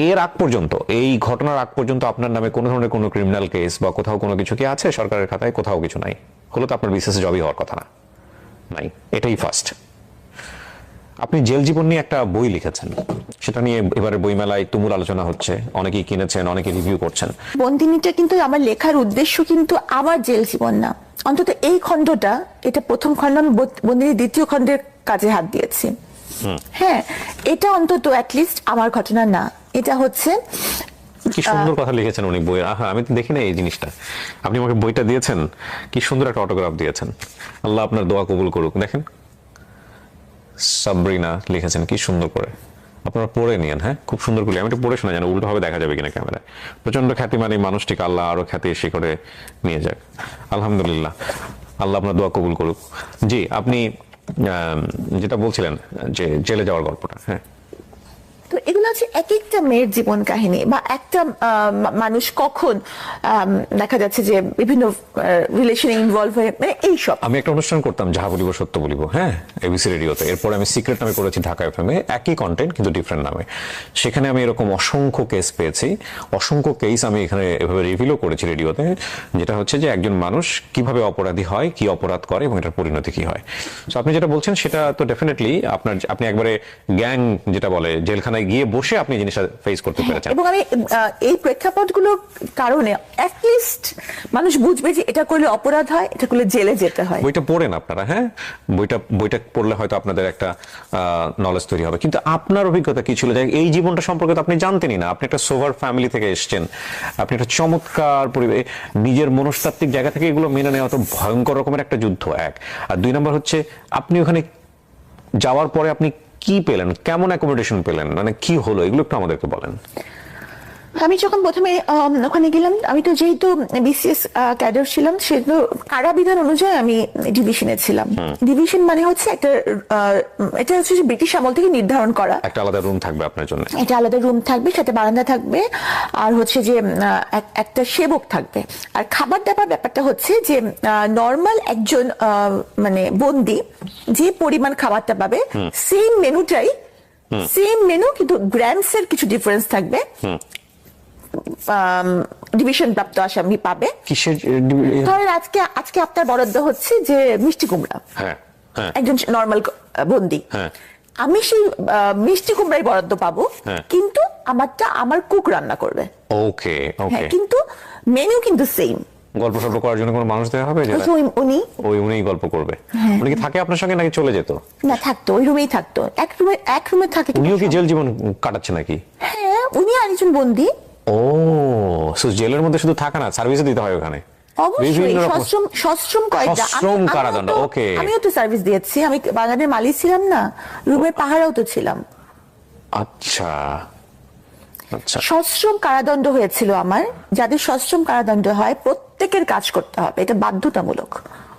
এর আগ পর্যন্ত, এই ঘটনার আগ পর্যন্ত আপনার নামে কোনো ধরনের কোনো ক্রিমিনাল কেস বা কোথাও কোনো কিছু কি আছে সরকারের খাতায়? কোথাও কিছু নাই। হলো তো আপনার বিশেষ জবই হওয়ার কথা না, নাই, এটাই ফার্স্ট। আপনি জেল জীবন নিয়ে একটা বই লিখেছেন, সেটা নিয়ে এবারে বইমেলায় তুমুল আলোচনা হচ্ছে, অনেকেই কিনেছেন, অনেকে রিভিউ করছেন। বন্দিনীটা কিন্তু আমার লেখার উদ্দেশ্য কিন্তু আমার জেল জীবন না, অন্তত এই খণ্ডটা, এটা প্রথম খণ্ড, আমি বন্দিনীর দ্বিতীয় খণ্ডের কাজে হাত দিয়েছি। হ্যাঁ, এটা অন্তত অ্যাটলিস্ট আমার ঘটনা না, এটা হচ্ছে। কি সুন্দর কথা লিখেছেন উনি বইয়ে। আহা, আমি তো দেখি না এই জিনিসটা। আপনি আমাকে বইটা দিয়েছেন, কি সুন্দর একটা অটোগ্রাফ দিয়েছেন। আল্লাহ আপনার দোয়া কবুল করুক। দেখেন সাবরিনা লিখেছেন কি সুন্দর করে, আপনারা পড়ে নিয়েন। হ্যাঁ, খুব সুন্দর করে। আমি একটু পড়ে শোনা, জানো উল্টো ভাবে দেখা যাবে কিনা ক্যামেরায়। প্রচন্ড খ্যাতিমান এই মানুষটিকে আল্লাহ আরো খ্যাতি শিখরে নিয়ে যাক। আলহামদুলিল্লাহ, আল্লাহ আপনার দোয়া কবুল করুক। জি, আপনি যেটা বলছিলেন যে জেলে যাওয়ার গল্পটা। হ্যাঁ, তো এগুলো হচ্ছে এক একটা মেয়ের জীবন কাহিনী, বা একটা মানুষ কখন দেখা যাচ্ছে যে বিভিন্ন রিলেশনে ইনভলভ হয়ে, মানে এইসব। আমি একটা অনুষ্ঠান করতাম, যাহা বলিব সত্য বলিব, হ্যাঁ, এবিসি রেডিওতে। এরপরে আমি সিক্রেট নামে করেছি ঢাকা এফএমে, একই কন্টেন্ট কিন্তু ডিফারেন্ট নামে। সেখানে আমি এরকম অসংখ্য কেস পেয়েছি, অসংখ্য কেস আমি এখানে এভাবে রিভিলও করেছি রেডিওতে, যেটা হচ্ছে যে একজন মানুষ কিভাবে অপরাধী হয়, কি অপরাধ করে এবং এটার পরিণতি কি হয়। তো আপনি যেটা বলছেন সেটা তো ডেফিনেটলি আপনি একবারে গ্যাং যেটা বলে, জেলখানায় গিয়ে বসে আপনি জিনিসটা ফেস করতে পেরেছেন। এবং আমি এই প্রেক্ষাপটগুলোর কারণে অ্যাটলিস্ট মানুষ বুঝবে যে এটা করলে অপরাধ হয়, এটা করলে জেলে যেতে হয়। বইটা পড়েন আপনারা, হ্যাঁ, বইটা পড়লে হয়তো আপনাদের একটা নলেজ তৈরি হবে। কিন্তু আপনার অভিজ্ঞতা কি ছিল? যে এই জীবনটা সম্পর্কে তো আপনি জানতেনই না। আপনি একটা সোভার ফ্যামিলি থেকে এসেছেন, আপনি একটা চমৎকার পরিবেশ, নিজের মনস্তাত্ত্বিক জায়গা থেকে এগুলো মেনে নেওয়া তো ভয়ঙ্কর রকমের একটা যুদ্ধ, এক। আর 2 নম্বর হচ্ছে আপনি ওখানে যাওয়ার পরে আপনি কি পেলেন, কেমন অ্যাকোমোডেশন পেলেন, মানে কি হলো, এগুলো একটু আমাদেরকে বলেন। আমি যখন প্রথমে ওখানে গেলাম, আমি তো যেহেতু বিসিএস ক্যাডার ছিলাম, সেহেতু কারাবিধান অনুযায়ী আমি ডিভিশনে ছিলাম। ডিভিশন মানে হচ্ছে একটা, এটা হচ্ছে ব্রিটিশ আমল থেকে নির্ধারণ করা একটা আলাদা রুম থাকবে আপনার জন্য, এটা আলাদা রুম থাকবে, সাথে বারান্দা থাকবে, আর হচ্ছে যে একটা সেবক থাকবে। আর খাবার দাবার ব্যাপারটা হচ্ছে যে নর্মাল একজন মানে বন্দি যে পরিমাণ খাবারটা পাবে, সেম মেনুটাই, সেম মেনু, কিন্তু গ্রামস এর কিছু ডিফারেন্স থাকবে। ডিভিশন প্রাপ্ত আসামি পাবে। কিসের? ধরেন আজকে আপনার বরাদ্দ হচ্ছে যে মিষ্টি কুমড়া, হ্যাঁ, হ্যাঁ, একজন নর্মাল বন্দি, হ্যাঁ, আমি সেই মিষ্টি কুমড়াই বরাদ্দ পাবো, কিন্তু আমারটা আমার কুক রান্না করবে। ওকে, হ্যাঁ, ওকে। কিন্তু মেনু কিন্তু সেম। গল্প সল্প করার জন্য কোনো মানুষ দেওয়া হবে? উনিই গল্প করবে। উনি কি থাকে আপনার সঙ্গে নাকি চলে যেত? না, থাকতো, ওই রুমেই থাকতো, এক রুমে থাকে। উনিও কি জেল জীবন কাটাচ্ছে নাকি? হ্যাঁ, উনি আরেকজন বন্দি। ও, সো জেলের মধ্যে শুধু থাকা না, সার্ভিসও দিতে হয় ওখানে। অবশ্যই সশ্রম কয়টা, সশ্রম কারাদণ্ড। ওকে, আমিও তো সার্ভিস দিয়েছি, আমি বাগানের মালিক ছিলাম না, রুমের পাহারাও তো ছিলাম। আচ্ছা, আচ্ছা। সশ্রম কারাদণ্ড হয়েছিল আমার। যাদের সশ্রম কারাদণ্ড হয় প্রত্যেকের কাজ করতে হবে, এটা বাধ্যতামূলক।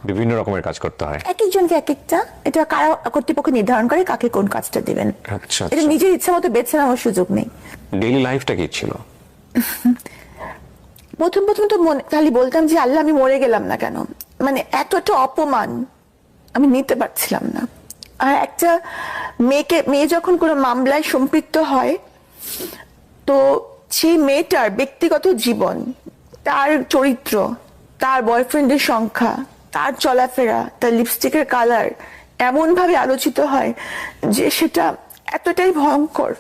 বিভিন্ন রকমের কাজ করতে হয়, এক একজনকে এক একটা, এটা কারা কর্তৃপক্ষ নির্ধারণ করে কাকে কোন কাজটা দিবেন। আচ্ছা, এটা নিজের ইচ্ছা মতো বেছে নেওয়ার সুযোগ নেই। ডেইলি লাইফটা কি ছিল? প্রথম তো খালি বলতাম যে আল্লাহ, আমি মরে গেলাম না কেন, মানে এতটা অপমান আমি নিতে পারছিলাম না। আর একটা মেয়ে যখন কোনো মামলায় সম্পৃক্ত হয়, তো সেই মেয়েটার ব্যক্তিগত জীবন, তার চরিত্র, তার বয়ফ্রেন্ডের সংখ্যা, তার চলাফেরা, তার লিপস্টিকের কালার এমন ভাবে আলোচিত হয় যে সেটা এতটাই ভয়ঙ্কর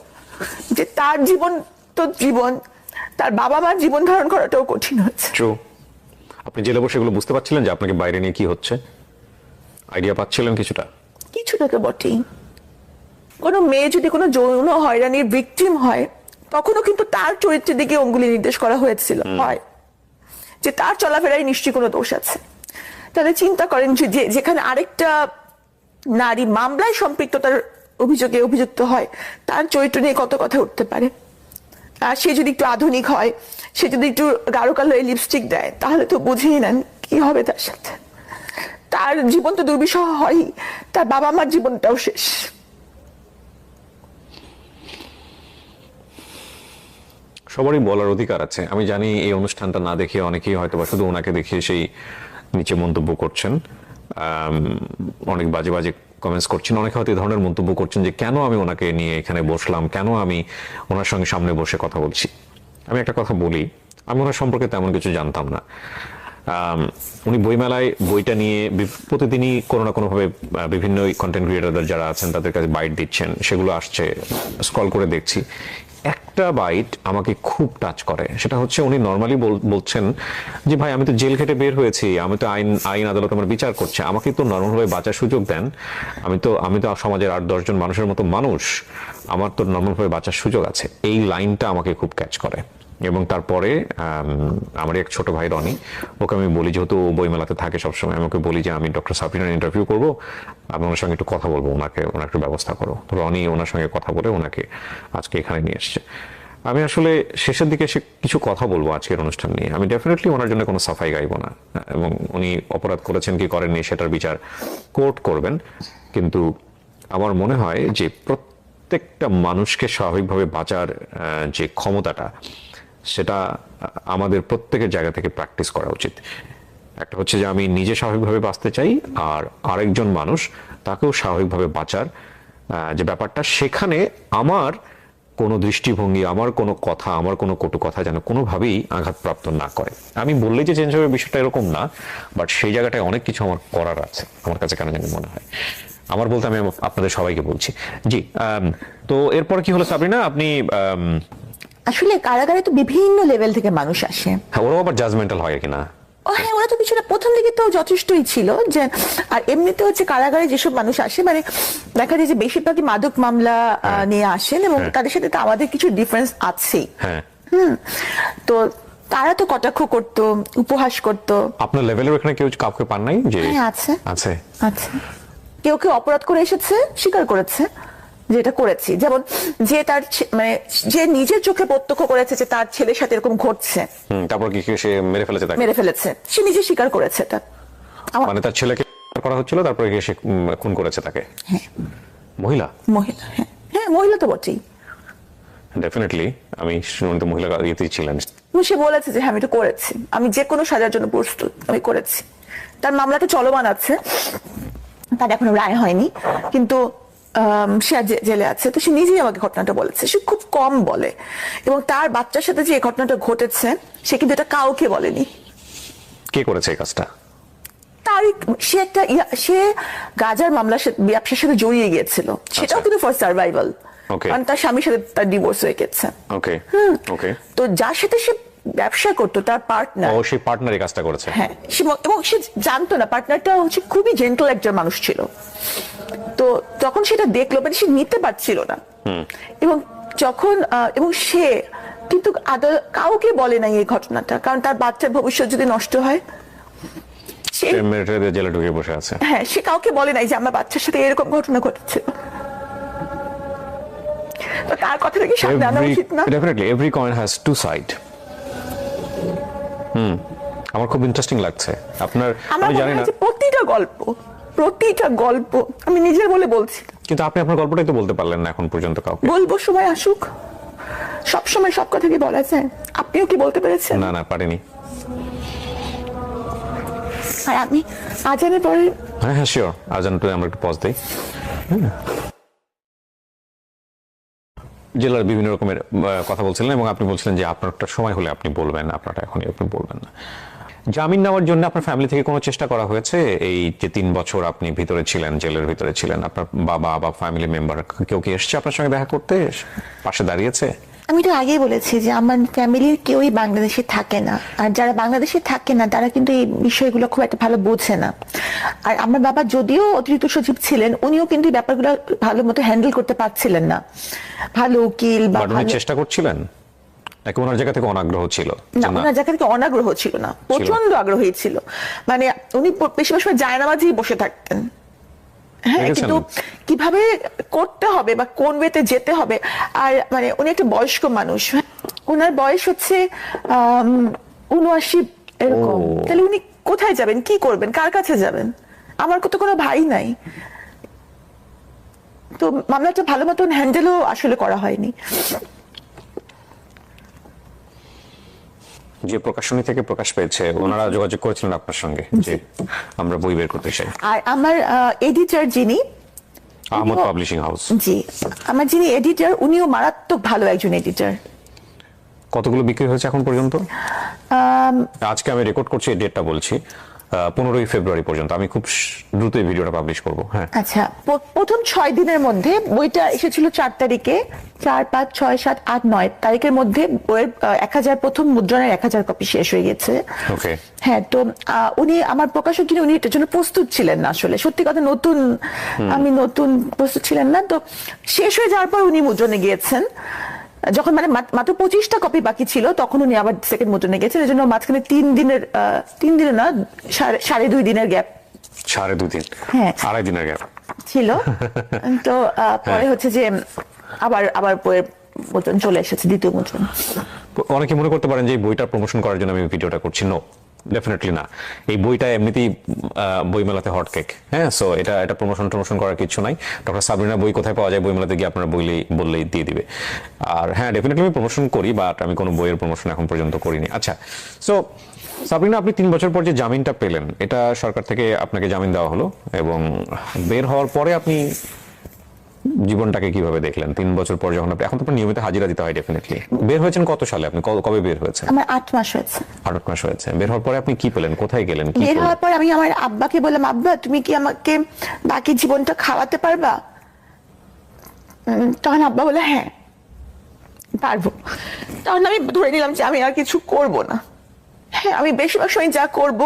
যে তার জীবন তো জীবন, তার বাবা মার জীবন ধারণ করাটাও কঠিন হচ্ছে। আপনি জেলে বসে এগুলো বুঝতে পারছিলেন যে আপনাকে বাইরে নিয়ে কি হচ্ছে? আইডিয়া পাচ্ছিলেন কিছুটা? কিছুটা তো বটেই। কোনো মেয়ে যদি কোনো যৌন হয়রানির ভিকটিম হয়, তখনও কিন্তু তার চরিত্রের দিকে অঙ্গুলি নির্দেশ করা হয়েছিল, হয় যে তার চলাফেরায় নিশ্চয়ই কোনো দোষ আছে। তাহলে চিন্তা করেন যে যেখানে আরেকটা নারী মামলায় সম্পৃক্ততার অভিযোগে অভিযুক্ত হয়, তার চরিত্র নিয়ে কত কথা উঠতে পারে। আর সে যদি একটু আধুনিক হয়, সে যদি একটু গাঢ় কালারের লিপস্টিক দেয়, তাহলে তো বুঝেই নেন কি হবে তার সাথে। তার জীবন তো দুর্বিষহ হয়ই, তার বাবা মার জীবনটাও শেষ। সবারই বলার অধিকার আছে। আমি জানি এই অনুষ্ঠানটা না দেখে অনেকেই হয়তো বা শুধু ওনাকে দেখিয়ে সেই নিচে মন্তব্য করছেন, অনেক বাজে বাজে কমেন্টস করছেন, অনেকে হয়তো এই ধরনের মন্তব্য করছেন যে কেন আমি ওনাকে নিয়ে এখানে বসলাম, কেন আমি ওনার সঙ্গে সামনে বসে কথা বলছি। আমি একটা কথা বলি, আমি ওনার সম্পর্কে তেমন কিছু জানতাম না। উনি বইমেলায় বইটা নিয়ে প্রতিদিনই কোনো না কোনোভাবে বিভিন্ন কন্টেন্ট ক্রিয়েটরদের যারা আছেন তাদের কাছে বাইট দিচ্ছেন, সেগুলো আসছে, স্ক্রল করে দেখছি। একটা বাইট আমাকে খুব টাচ করে, সেটা হচ্ছে উনি নর্মালি বলছেন যে ভাই আমি তো জেল খেটে বের হয়েছি, আমি তো আইন আদালত আমার বিচার করছে, আমাকে তো নর্মালভাবে বাঁচার সুযোগ দেন, আমি তো সমাজের 8-10 জন মানুষের মতো মানুষ, আমার তো নর্মালভাবে বাঁচার সুযোগ আছে। এই লাইনটা আমাকে খুব ক্যাচ করে। এবং তারপরে আমার এক ছোট ভাই রনি, ওকে আমি বলি, যেহেতু বইমেলাতে থাকে সবসময়, আমাকে বলি যে আমি ডক্টর সাবরিনার ইন্টারভিউ করবো, আমি ওনার সঙ্গে একটু কথা বলবো, ওনার একটু ব্যবস্থা করো। তো রনি ওনার সঙ্গে কথা বলে ওনাকে আজকে এখানে নিয়ে এসছে। আমি আসলে শেষের দিকে এসে কিছু কথা বলবো আজকের অনুষ্ঠান নিয়ে। আমি ডেফিনেটলি ওনার জন্য কোনো সাফাই গাইবো না, এবং উনি অপরাধ করেছেন কি করেননি সেটার বিচার কোর্ট করবেন। কিন্তু আমার মনে হয় যে প্রত্যেকটা মানুষকে স্বাভাবিকভাবে বাঁচার যে ক্ষমতাটা, সেটা আমাদের প্রত্যেকের জায়গা থেকে প্র্যাকটিস করা উচিত। একটা হচ্ছে যে আমি নিজে স্বাভাবিকভাবে বাঁচতে চাই, আর আরেকজন মানুষ তাকেও স্বাভাবিকভাবে বাঁচার যে ব্যাপারটা, সেখানে আমার কোনো দৃষ্টিভঙ্গি, আমার কোনো কথা, আমার কোনো কটু কথা যেন কোনোভাবেই আঘাতপ্রাপ্ত না করে। আমি বললেই যে চেঞ্জ হবে বিষয়টা এরকম না, বাট সেই জায়গাটায় অনেক কিছু আমার করার আছে, আমার কাছে কেন জানি মনে হয়। আমার বলতে আমি আপনাদের সবাইকে বলছি। জি, তো এরপর কি হলো সাবরিনা? আপনি আসলে কারাগারে তো বিভিন্ন লেভেল থেকে মানুষ আসে। হ্যাঁ, ওরাও আবার জাজমেন্টাল হয় কিনা? ও হ্যাঁ, ওরা তো কিছুটা প্রথম দিকে তো যথেষ্টই ছিল যে, আর এমনিতে হচ্ছে কারাগারে যেসব মানুষ আসে, মানে দেখা যায় যে বেশিরভাগই মাদক মামলা নিয়ে আসেন, এবং তাদের সাথে তো আমাদের কিছু ডিফারেন্স আছেই। হ্যাঁ, তো তারা তো কটাক্ষ করতো, উপহাস করতো। আপনার লেভেলের ওখানে কেউ কাউকে পান নাই? যে হ্যাঁ, আছে আছে। আচ্ছা, কেউ কেউ অপরাধ করে এসেছে, স্বীকার করেছে যে এটা করেছি। যেমন যে তার মানে যে নিজের চোখে প্রত্যক্ষ করেছে যে তার ছেলের সাথে এরকম ঘটছে, তারপর কি সে মেরে ফেলেছে? তাকে মেরে ফেলেছে, সে নিজে স্বীকার করেছে এটা। মানে তার ছেলেকে করা হচ্ছিল, তারপরে সে খুন করেছে তাকে? হ্যাঁ। মহিলা? মহিলা, হ্যাঁ হ্যাঁ, মহিলা তো বটেই। ডেফিনেটলি আমি শুনতে মহিলা ইয়েতেই ছিলেন। সে বলেছে যে হ্যাঁ আমি এটা করেছি, আমি যে কোনো সাজার জন্য প্রস্তুত, আমি করেছি। তার মামলাটা চলমান আছে, তার এখনো রায় হয়নি, কিন্তু সে জেলে আছে। তো সে নিজেই আমাকে ঘটনাটা বলেছে। সে খুব কম বলে, এবং তার বাচ্চার সাথে যে ঘটনাটা ঘটেছে সে কিন্তু এটা কাউকে বলেনি। কে করেছে এই কাজটা? তার সে একটা সে গাজার মামলার ব্যবসার সাথে জড়িয়ে গিয়েছিল, সেটাও কিন্তু ফর সার্ভাইভাল, কারণ তার স্বামীর সাথে তার ডিভোর্স হয়ে গেছে। ওকে ওকে। তো যার সাথে সে ব্যবসা করতো, তার পার্টনার, ও সেই পার্টনারই কাজটা করেছে? হ্যাঁ, এবং সে জানতো না, পার্টনারটা হচ্ছে খুবই জেন্টল একজন মানুষ ছিল। তো যখন সেটা দেখলো, মানে সে নিতে পারছিল না, এবং যখন এবং সে কিন্তু কাউকে বলে নাই এই ঘটনাটা, কারণ তার বাচ্চার ভবিষ্যৎ যদি নষ্ট হয়। সে জেলে ঢুকে বসে আছে। হ্যাঁ, সে কাউকে বলে নাই যে আমার বাচ্চার সাথে এরকম ঘটনা ঘটেছে। তো তার কথা থেকে সামনে আনা উচিত না? Definitely every coin has to side. আমার খুব ইন্টারেস্টিং লাগছে আপনার। আমি জানি না, প্রতিটা গল্প আমি নিজের বলে বলছি, কিন্তু আপনি আপনার গল্পটাই তো বলতে পারলেন না এখন পর্যন্ত কাউকে। বলবো, সময় আসুক। সব সময় সব কথা কি বলা যায়? আপনিও কি বলতে পেরেছেন? না, পারিনি। আর আমি আজানের পরে, হ্যাঁ শিওর, আজানটা আমরা একটু পজ দেই। জেলার বিভিন্ন রকমের কথা বলছিলেন, এবং আপনি বলছিলেন যে আপনার একটা সময় হলে আপনি বলবেন, আপনারটা এখনই আপনি বলবেন না। জামিন নেওয়ার জন্য আপনার ফ্যামিলি থেকে কোনো চেষ্টা করা হয়েছে? এই যে 3 বছর আপনি ভিতরে ছিলেন, জেলের ভিতরে ছিলেন, আপনার বাবা বা ফ্যামিলি মেম্বার কেউ কি এসেছে আপনার সঙ্গে দেখা করতে, পাশে দাঁড়িয়েছে? আমি তো আগেই বলেছি যে আমার ফ্যামিলির কেউই বাংলাদেশে থাকে না, আর যারা বাংলাদেশে থাকে না তারা কিন্তু এই বিষয়গুলো খুব একটা ভালো বোঝে না। আর আমার বাবা যদিও অতিরিক্ত সচিব ছিলেন, উনিও কিন্তু এই ব্যাপারগুলো ভালো মতো হ্যান্ডেল করতে পারছিলেন না। ভালো উকিল বা বাট উনি চেষ্টা করছিলেন, নাকি ওনার জায়গা থেকে অনাগ্রহ ছিল? না, ওনার জায়গা থেকে অনাগ্রহ ছিল না, প্রচন্ড আগ্রহী ছিল। মানে উনি বেশিরভাগ সময় জায়নামাজেই বসে থাকতেন। হ্যাঁ, দেখেছেন? কিন্তু কিভাবে করতে হবে বা কোন ওয়েতে যেতে হবে, আর মানে উনি একটা বয়স্ক মানুষ, ওনার বয়স হচ্ছে 79 এরকম। ও। তাহলে উনি কোথায় যাবেন, কি করবেন, কার কাছে যাবেন? আমার তো কোনো ভাই নাই, তো মামলাটা ভালো মতন হ্যান্ডেলও আসলে করা হয়নি। যে প্রকাশনী থেকে প্রকাশ পেয়েছে, ওনারা যোগাযোগ করেছিলেন আপনার সঙ্গে যে আমরা বই বের করতে চাই? আর আমার এডিটর যিনি, আহমদ পাবলিশিং হাউস। জি, আমার যিনি এডিটর, উনিও মারাত্মক ভালো একজন এডিটর। কতগুলো বিক্রি হয়েছে এখন পর্যন্ত? আজকে আমি রেকর্ড করছি, এই ডেটটা বলছি, 15ই ফেব্রুয়ারি পর্যন্ত। আমি খুব দ্রুত এই ভিডিওটা পাবলিশ করব। হ্যাঁ, আচ্ছা, প্রথম 6 দিনের মধ্যে বইটা এসেছিল 4 তারিখে, 4, 5, 6, 7, 8, 9 তারিখের মধ্যে বইয়ের 1000 প্রথম মুদ্রণের 1000 কপি শেষ হয়ে গেছে। ওকে। হ্যাঁ, তো উনি আমার প্রকাশক যিনি, উনি এটার জন্য প্রস্তুত ছিলেন না আসলে, সত্যি কথা। আমি নতুন, প্রস্তুত ছিলেন না। তো শেষ হয়ে যাওয়ার পর উনি মুদ্রণে গিয়েছেন, যখন মানে মাত্র 25টা কপি বাকি ছিল, তখন উনি আবার সেকেন্ড মুদ্রণে গেছেন। এই জন্য মাঝখানে 3 দিনের না, 2.5 দিনের গ্যাপ। 2.5 দিন, হ্যাঁ। 2.5 দিনের গ্যাপ ছিল। তো পরে হচ্ছে যে আবার বইয়ের মুদ্রণ চলে এসেছে, দ্বিতীয় মুদ্রণ। অনেকে মনে করতে পারেন যে এই বইটা প্রমোশন করার জন্য আমি ভিডিওটা করছি। নো, ডেফিনেটলি না। এই বইটা এমনিতেই বইমেলাতে হট কেক। হ্যাঁ, সো এটা প্রমোশন করার কিছু নাই। ডক্টর সাবরিনা বই কোথায় পাওয়া যায়, বইমেলাতে গিয়ে আপনারা বললেই দিয়ে দিবে। আর হ্যাঁ, ডেফিনেটলি আমি প্রমোশন করি, বাট আমি কোনো বইয়ের প্রমোশন এখন পর্যন্ত করিনি। আচ্ছা, সো সাবরিনা, আপনি 3 বছর পর যে জামিনটা পেলেন, এটা সরকার থেকে আপনাকে জামিন দেওয়া হলো, এবং বের হওয়ার পরে আপনি জীবনটাকে কিভাবে দেখলেন 3 বছর পর? যখন এখন তো আপনার নিয়মিত হাজিরা দিতে হয় ডেফিনেটলি। বের হয়েছেন কত সালে? আপনি কবে বের হয়েছেন? আমার 8 মাস হয়েছে। 8 মাস হয়েছে। বের হওয়ার পরে আপনি কি পেলেন, কোথায় গেলেন, কি বের করলেন? হওয়ার পর আমি আমার আব্বাকে বললাম, আব্বা তুমি কি আমাকে বাকি জীবনটা খাওয়াতে পারবা? তখন আব্বা বলে হ্যাঁ পারবো। তখন আমি ধরে নিলাম যে আমি আর কিছু করব না। হ্যাঁ, আমি বেশিরভাগ সময় যা করব,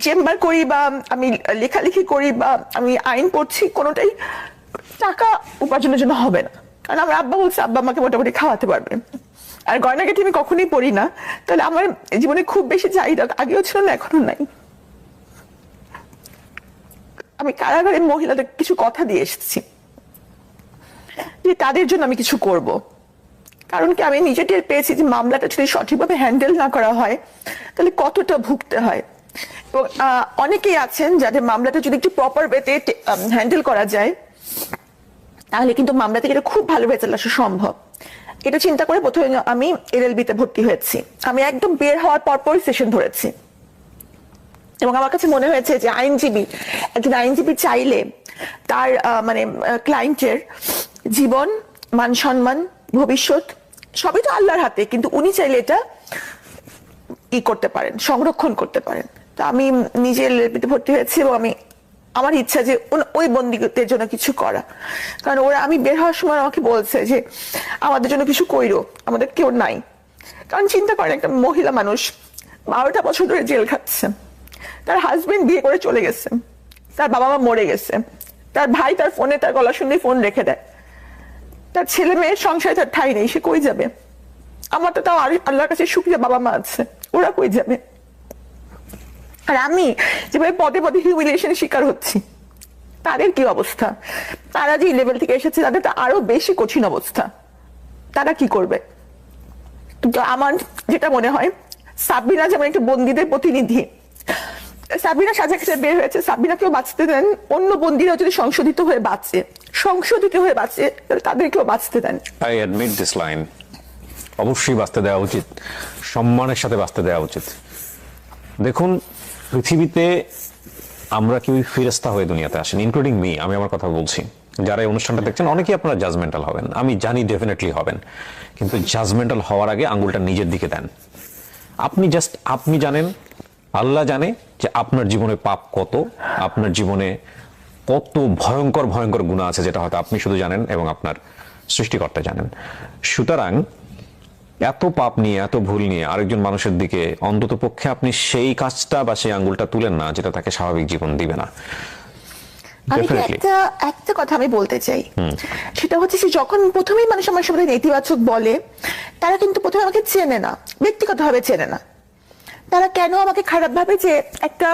চেম্বার করি বা আমি লেখালেখি করি বা আমি আইন পড়ছি, কোনোটাই টাকা উপার্জনের জন্য হবে না। কারণ আমার আব্বা বলছে আব্বা আমাকে মোটামুটি খাওয়াতে পারবে। আর গয়নাগাটি আমি কখনোই পড়ি না, তাহলে আমার জীবনে খুব বেশি চাহিদা আগেও ছিল না, এখনো নাই। আমি কারাগারের মহিলাদের কিছু কথা দিয়ে এসেছি যে তাদের জন্য আমি কিছু করব। কারণ কি, আমি নিজে টের পেয়েছি যে মামলাটা যদি সঠিকভাবে হ্যান্ডেল না করা হয় তাহলে কতটা ভুগতে হয়। এবং অনেকেই আছেন যাদের মামলাটা যদি একটু প্রপার ওয়েতে হ্যান্ডেল করা যায়, তাহলে কিন্তু মামলা থেকে এটা খুব ভালো রেজাল্ট আসা সম্ভব। এটা চিন্তা করে প্রথমে আমি এলএলবি তে ভর্তি হয়েছি। আমি একদম বের হওয়ার পরপরই সেশন ধরেছি, এবং আমার কাছে মনে হয়েছে যে একজন আইনজীবী চাইলে তার মানে ক্লায়েন্টের জীবন, মান সম্মান, ভবিষ্যৎ সবই তো আল্লাহর হাতে, কিন্তু উনি চাইলে এটা করতে পারেন, সংরক্ষণ করতে পারেন। তো আমি নিজে এলএলবি তে ভর্তি হয়েছি, এবং আমার ইচ্ছা যে ওই বন্দীদের জন্য কিছু করা। কারণ আমি বের হওয়ার সময় আমাকে বলছে যে আমাদের জন্য কিছু কইরো, আমাদের কেউ নাই। কারণ চিন্তা করেন, একটা মহিলা মানুষ 12টা বছর ধরে জেল খাচ্ছে, তার হাজবেন্ড বিয়ে করে চলে গেছে, তার বাবা মা মরে গেছে, তার ভাই তার ফোনে তার গলা শুনে ফোন রেখে দেয়, তার ছেলে মেয়ের সংসারে তার ঠাঁই নেই, সে কই যাবে? আমার তো তাও আল্লাহর কাছে শুকরিয়া বাবা মা আছে, ওরা কই যাবে? আর আমি যেভাবে পদে পদে হিউমিলিয়েশনের শিকার হচ্ছি, তাদের কি অবস্থা? তারা যে লেভেল থেকে এসেছে তাদের তো আরো বেশি কঠিন অবস্থা, তারা কি করবে? তো আমার যেটা মনে হয়, সাবরিনা যেমন একটা বন্দীদের প্রতিনিধি, সাবরিনা সাজা খেতে বের হয়েছে, সাবরিনাকেও বাঁচতে দেন। অন্য বন্দীরা যদি সংশোধিত হয়ে বাঁচে তাহলে তাদেরকেও বাঁচতে দেন। I admit this line. অবশ্যই বাঁচতে দেওয়া উচিত, সম্মানের সাথে বাঁচতে দেওয়া উচিত। দেখুন, পৃথিবীতে আমরা কেউই ফেরেশতা হয়ে দুনিয়াতে আসেন, ইনক্লুডিং মি। আমি আমার কথা বলছি, যারা এই অনুষ্ঠানটা দেখছেন অনেকেই আপনারা জাজমেন্টাল হবেন, আমি জানি ডেফিনেটলি হবেন, কিন্তু জাজমেন্টাল হওয়ার আগে আঙ্গুলটা নিজের দিকে দেন। আপনি জানেন, আল্লাহ জানে যে আপনার জীবনে পাপ কত, আপনার জীবনে কত ভয়ঙ্কর ভয়ঙ্কর গুনাহ আছে, যেটা হয়তো আপনি শুধু জানেন এবং আপনার সৃষ্টিকর্তা জানেন। সুতরাং এত পাপ নিয়ে, এত ভুল নিয়ে আরেকজন মানুষের দিকে অন্তত পক্ষে আপনি সেই কাজটা বা সেই আঙ্গুলটা তুলেন না যেটা তাকে স্বাভাবিক জীবন দিবে না। আমি কি Definitely. একটা কথা আমি বলতে চাই, সেটা হচ্ছে যে যখন প্রথমেই মানুষ আমার সামনে নেতিবাচক বলে, তারা কিন্তু প্রথমে আমাকে চেনে না, ব্যক্তিগতভাবে চেনে না। তারা কেন আমাকে খারাপ ভাবে যে একটা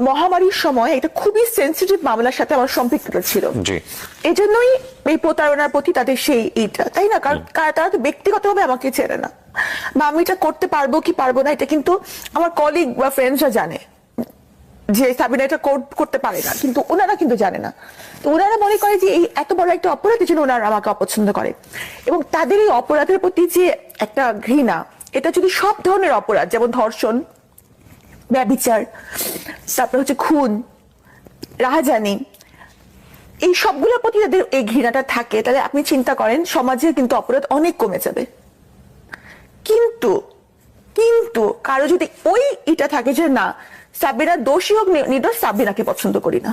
মহামারীর সময় একটা খুবই সেন্সিটিভ মামলার সাথে আমার সম্পৃক্ত ছিল, জি। এই জন্যই এই প্রতারণার প্রতি তাদের সেই এইটা, তাই না? কারণ তারা তো ব্যক্তিগতভাবে আমাকে চেনে না, বা আমি এটা করতে পারবো কি পারবো না এটা কিন্তু আমার কলিগ বা ফ্রেন্ডসরা জানে যে সাবিনা এটা করতে পারে না, কিন্তু ওনারা কিন্তু জানে না। তো ওনারা মনে করে যে এই এত বড় একটা অপরাধের জন্য ওনারা আমাকে অপছন্দ করে, এবং তাদের এই অপরাধের প্রতি যে একটা ঘৃণা, এটা যদি সব ধরনের অপরাধ, যেমন ধর্ষণ, ব্যভিচার, তারপর হচ্ছে খুন, রাহাজানি, এই সবগুলোর প্রতি যাদের এই ঘৃণাটা থাকে, তাহলে আপনি চিন্তা করেন সমাজে কিন্তু অপরাধ অনেক কমে যাবে। কিন্তু কিন্তু কারো যদি ওই এটা থাকে যে না, সাবিনা দোষী হোক নির্দোষ, সাবিনাকে পছন্দ করি না,